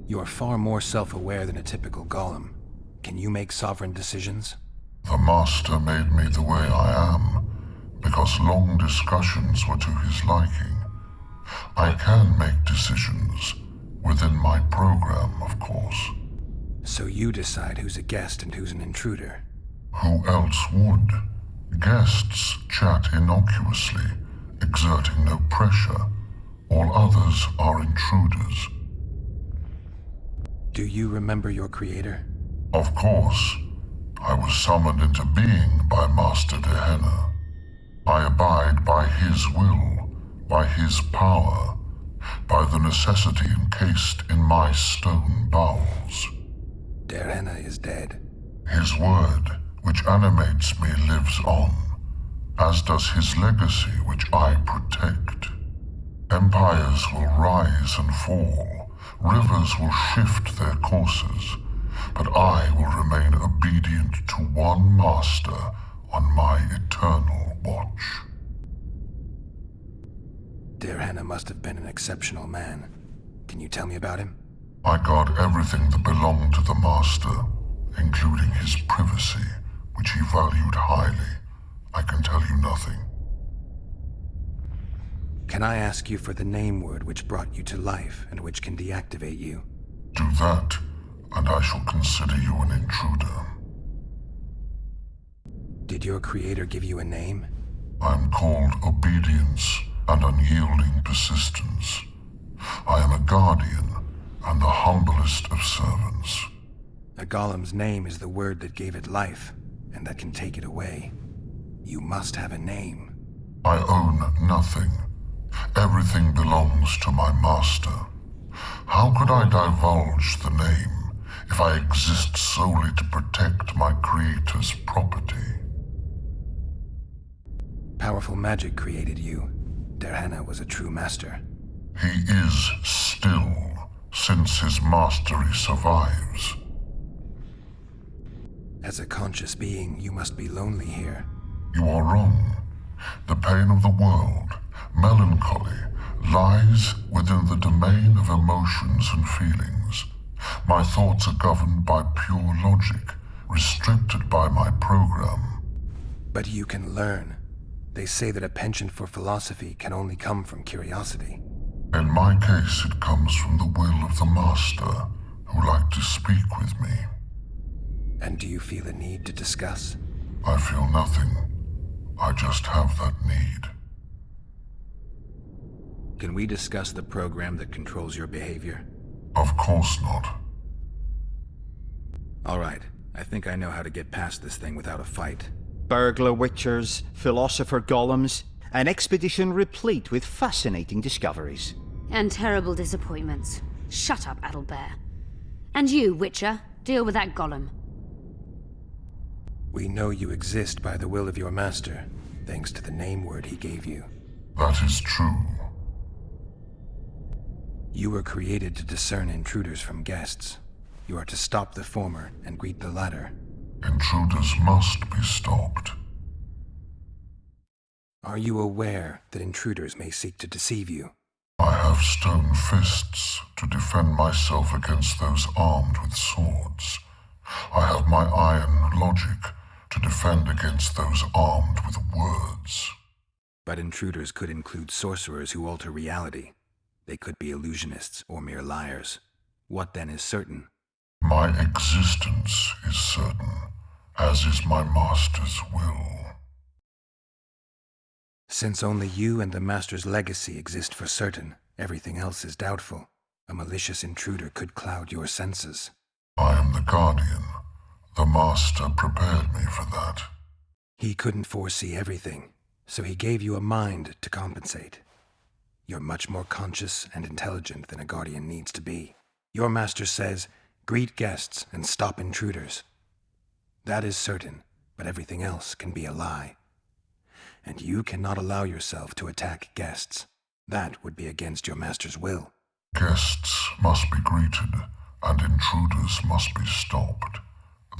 You're far more self-aware than a typical golem. Can you make sovereign decisions? The Master made me the way I am, because long discussions were to his liking. I can make decisions, within my program, of course. So you decide who's a guest and who's an intruder? Who else would? Guests chat innocuously, exerting no pressure. All others are intruders. Do you remember your creator? Of course. I was summoned into being by Master Derhenna. I abide by his will, by his power, by the necessity encased in my stone bowels. Derhenna is dead. His word, which animates me, lives on, as does his legacy, which I protect. Empires will rise and fall, rivers will shift their courses, but I will remain obedient to one master on my eternal watch. Derhenna must have been an exceptional man. Can you tell me about him? I guard everything that belonged to the Master, including his privacy, which he valued highly. I can tell you nothing. Can I ask you for the name word which brought you to life and which can deactivate you? Do that, and I shall consider you an intruder. Did your creator give you a name? I'm called Obedience and Unyielding Persistence. I am a guardian and the humblest of servants. A golem's name is the word that gave it life, and that can take it away. You must have a name. I own nothing. Everything belongs to my master. How could I divulge the name if I exist solely to protect my creator's property? Powerful magic created you. Derhenna was a true master. He is still, since his mastery survives. As a conscious being, you must be lonely here. You are wrong. The pain of the world, melancholy, lies within the domain of emotions and feelings. My thoughts are governed by pure logic, restricted by my program. But you can learn. They say that a penchant for philosophy can only come from curiosity. In my case, it comes from the will of the Master, who liked to speak with me. And do you feel a need to discuss? I feel nothing. I just have that need. Can we discuss the program that controls your behavior? Of course not. All right. I think I know how to get past this thing without a fight. Burglar witchers, philosopher golems, an expedition replete with fascinating discoveries. And terrible disappointments. Shut up, Adalbert. And you, Witcher, deal with that golem. We know you exist by the will of your master, thanks to the name word he gave you. That is true. You were created to discern intruders from guests. You are to stop the former and greet the latter. Intruders must be stopped. Are you aware that intruders may seek to deceive you? I have stone fists to defend myself against those armed with swords. I have my iron logic to defend against those armed with words. But intruders could include sorcerers who alter reality. They could be illusionists or mere liars. What then is certain? My existence is certain, as is my master's will. Since only you and the Master's legacy exist for certain, everything else is doubtful. A malicious intruder could cloud your senses. I am the Guardian. The Master prepared me for that. He couldn't foresee everything, so he gave you a mind to compensate. You're much more conscious and intelligent than a Guardian needs to be. Your Master says, greet guests and stop intruders. That is certain, but everything else can be a lie. And you cannot allow yourself to attack guests. That would be against your Master's will. Guests must be greeted, and intruders must be stopped.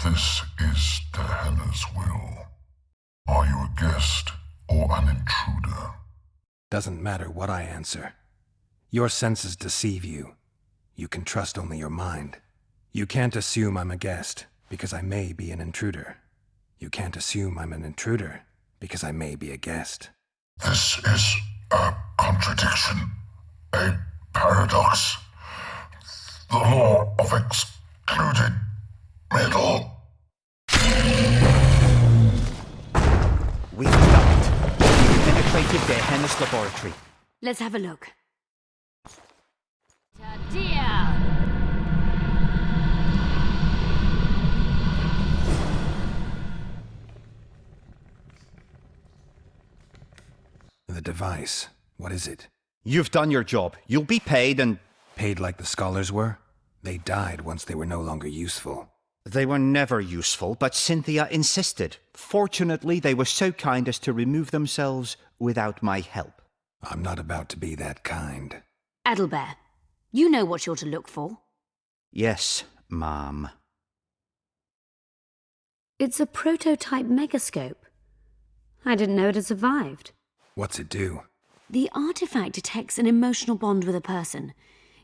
This is Dehenna's will. Are you a guest or an intruder? Doesn't matter what I answer. Your senses deceive you. You can trust only your mind. You can't assume I'm a guest, because I may be an intruder. You can't assume I'm an intruder, because I may be a guest. This is a contradiction, a paradox. The law of excluded middle. We've done it. We've penetrated Dehenna's laboratory. Let's have a look. Ta-dia! The device. What is it? You've done your job. You'll be paid and... Paid like the scholars were? They died once they were no longer useful. They were never useful, but Cynthia insisted. Fortunately, they were so kind as to remove themselves without my help. I'm not about to be that kind. Adalbert, you know what you're to look for. Yes, ma'am. It's a prototype megascope. I didn't know it had survived. What's it do? The artifact detects an emotional bond with a person.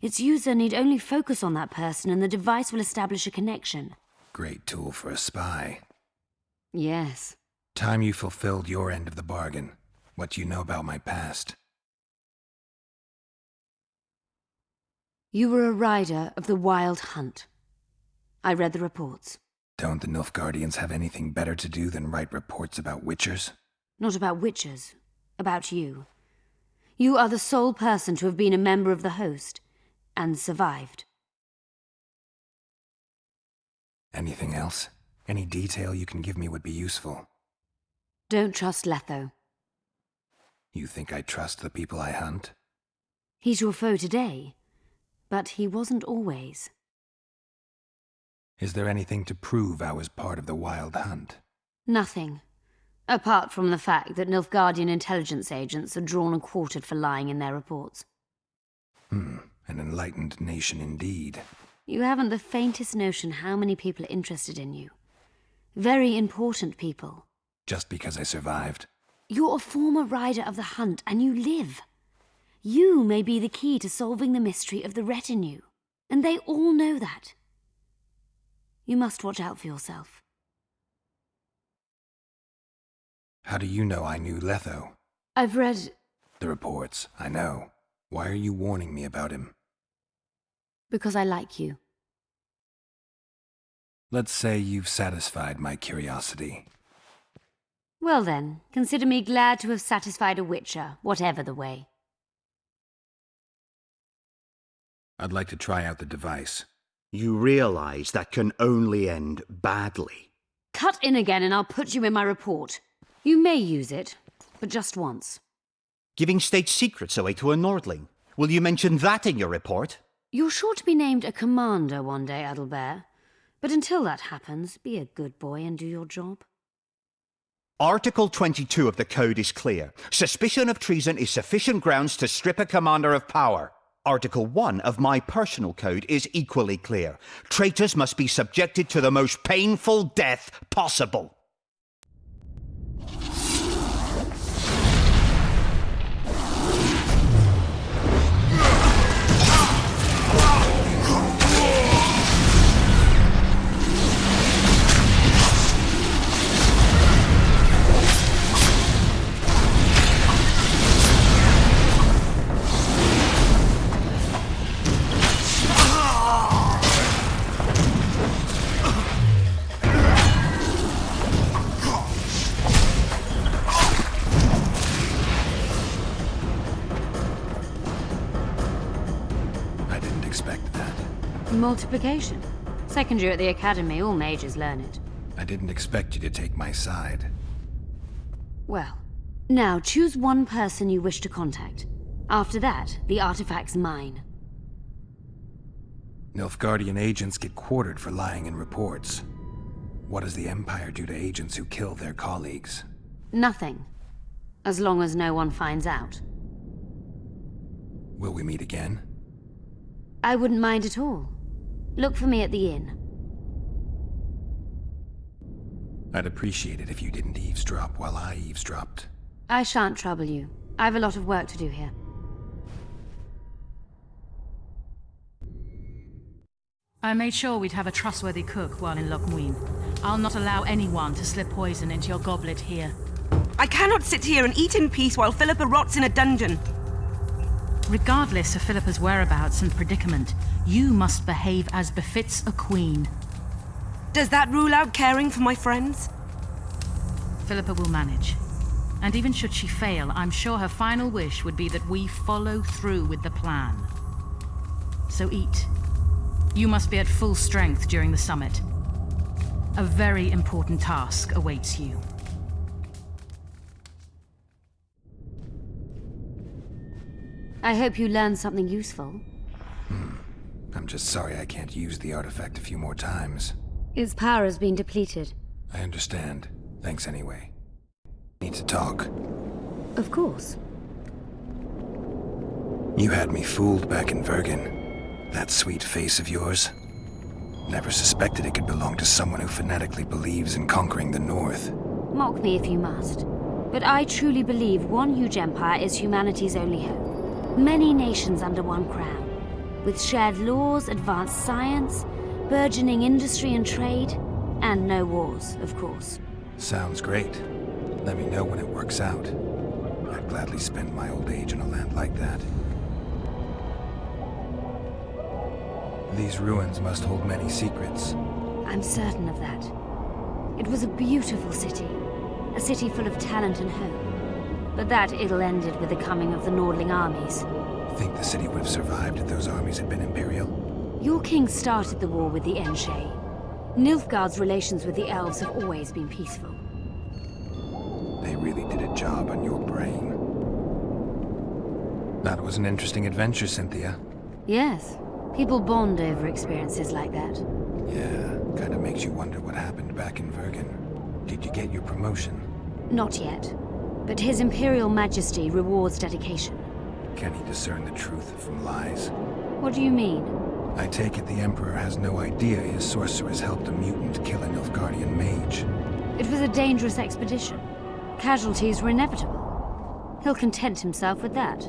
Its user need only focus on that person and the device will establish a connection. Great tool for a spy. Yes. Time you fulfilled your end of the bargain. What do you know about my past? You were a rider of the Wild Hunt. I read the reports. Don't the Nilfgaardians have anything better to do than write reports about witchers? Not about witchers. About you. You are the sole person to have been a member of the host, and survived. Anything else? Any detail you can give me would be useful. Don't trust Letho. You think I trust the people I hunt? He's your foe today, but he wasn't always. Is there anything to prove I was part of the Wild Hunt? Nothing. Apart from the fact that Nilfgaardian intelligence agents are drawn and quartered for lying in their reports. An enlightened nation indeed. You haven't the faintest notion how many people are interested in you. Very important people. Just because I survived? You're a former rider of the hunt, and you live. You may be the key to solving the mystery of the retinue, and they all know that. You must watch out for yourself. How do you know I knew Letho? I've read... The reports, I know. Why are you warning me about him? Because I like you. Let's say you've satisfied my curiosity. Well then, consider me glad to have satisfied a witcher, whatever the way. I'd like to try out the device. You realize that can only end badly. Cut in again and I'll put you in my report. You may use it, but just once. Giving state secrets away to a Nordling. Will you mention that in your report? You're sure to be named a commander one day, Adalbert. But until that happens, be a good boy and do your job. Article 22 of the Code is clear. Suspicion of treason is sufficient grounds to strip a commander of power. Article 1 of my personal code is equally clear. Traitors must be subjected to the most painful death possible. Multiplication. Second year at the academy, all mages learn it. I didn't expect you to take my side. Well, now choose one person you wish to contact. After that, the artifact's mine. Nilfgaardian agents get quartered for lying in reports. What does the Empire do to agents who kill their colleagues? Nothing. As long as no one finds out. Will we meet again? I wouldn't mind at all. Look for me at the inn. I'd appreciate it if you didn't eavesdrop while I eavesdropped. I shan't trouble you. I have a lot of work to do here. I made sure we'd have a trustworthy cook while in Loch Muinne. I'll not allow anyone to slip poison into your goblet here. I cannot sit here and eat in peace while Philippa rots in a dungeon. Regardless of Philippa's whereabouts and predicament, you must behave as befits a queen. Does that rule out caring for my friends? Philippa will manage. And even should she fail, I'm sure her final wish would be that we follow through with the plan. So eat. You must be at full strength during the summit. A very important task awaits you. I hope you learned something useful. I'm just sorry I can't use the artifact a few more times. Its power has been depleted. I understand. Thanks anyway. Need to talk. Of course. You had me fooled back in Vergen. That sweet face of yours. Never suspected it could belong to someone who fanatically believes in conquering the North. Mock me if you must. But I truly believe one huge empire is humanity's only hope. Many nations under one crown, with shared laws, advanced science, burgeoning industry and trade, and no wars, of course. Sounds great. Let me know when it works out. I'd gladly spend my old age in a land like that. These ruins must hold many secrets. I'm certain of that. It was a beautiful city, a city full of talent and hope. But that ill ended with the coming of the Nordling armies. Think the city would have survived if those armies had been Imperial? Your king started the war with the Enshe. Nilfgaard's relations with the elves have always been peaceful. They really did a job on your brain. That was an interesting adventure, Cynthia. Yes. People bond over experiences like that. Yeah, kinda makes you wonder what happened back in Vergen. Did you get your promotion? Not yet. But His Imperial Majesty rewards dedication. Can he discern the truth from lies? What do you mean? I take it the Emperor has no idea his sorceress helped a mutant kill a Nilfgaardian mage. It was a dangerous expedition. Casualties were inevitable. He'll content himself with that.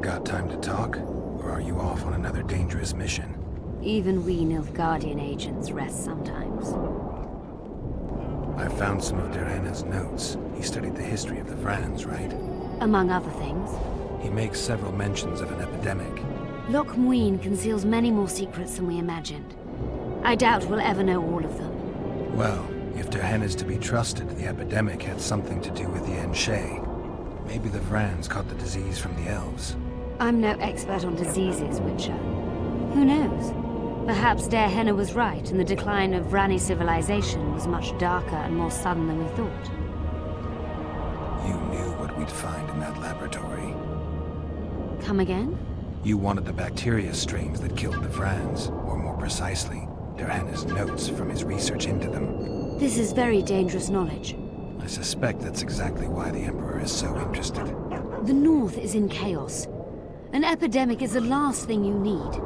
Got time to talk? Or are you off on another dangerous mission? Even we Nilfgaardian agents rest sometimes. I found some of Derhenna's notes. He studied the history of the Vrans, right? Among other things. He makes several mentions of an epidemic. Loch Muinne conceals many more secrets than we imagined. I doubt we'll ever know all of them. Well, if Derhenna's to be trusted, the epidemic had something to do with the Enshe. Maybe the Vrans caught the disease from the elves. I'm no expert on diseases, Witcher. Who knows? Perhaps Derhenna was right, and the decline of Vrani civilization was much darker and more sudden than we thought. You knew what we'd find in that laboratory. Come again? You wanted the bacteria strains that killed the Vrans, or more precisely, Derhenna's notes from his research into them. This is very dangerous knowledge. I suspect that's exactly why the Emperor is so interested. The North is in chaos. An epidemic is the last thing you need.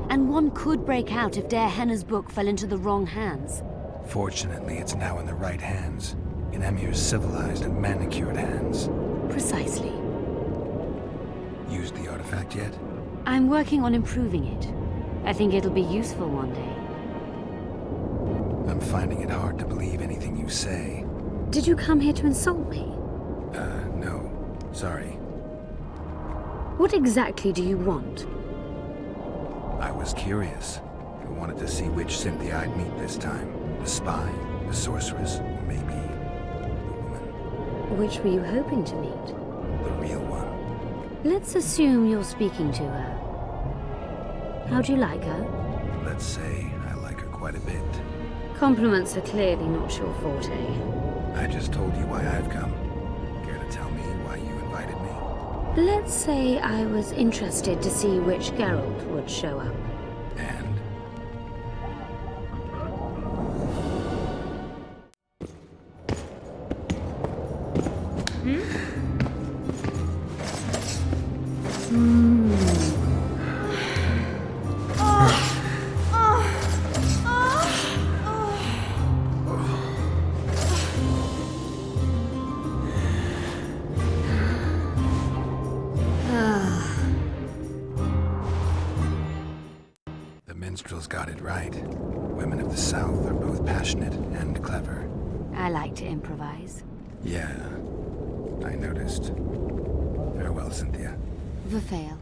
And one could break out if Der Henner's book fell into the wrong hands. Fortunately, it's now in the right hands. In Emir's civilized and manicured hands. Precisely. Used the artifact yet? I'm working on improving it. I think it'll be useful one day. I'm finding it hard to believe anything you say. Did you come here to insult me? No. Sorry. What exactly do you want? I was curious. I wanted to see which Cynthia I'd meet this time. The spy, the sorceress, or maybe the woman. Which were you hoping to meet? The real one. Let's assume you're speaking to her. How do you like her? Let's say I like her quite a bit. Compliments are clearly not your forte. I just told you why I've come. Care to tell me why you invited me? Let's say I was interested to see which Geralt would show up. And? The minstrels got it right. Women of the South are both passionate and clever. I like to improvise. Yeah, I noticed. Farewell, Cynthia. Verfail.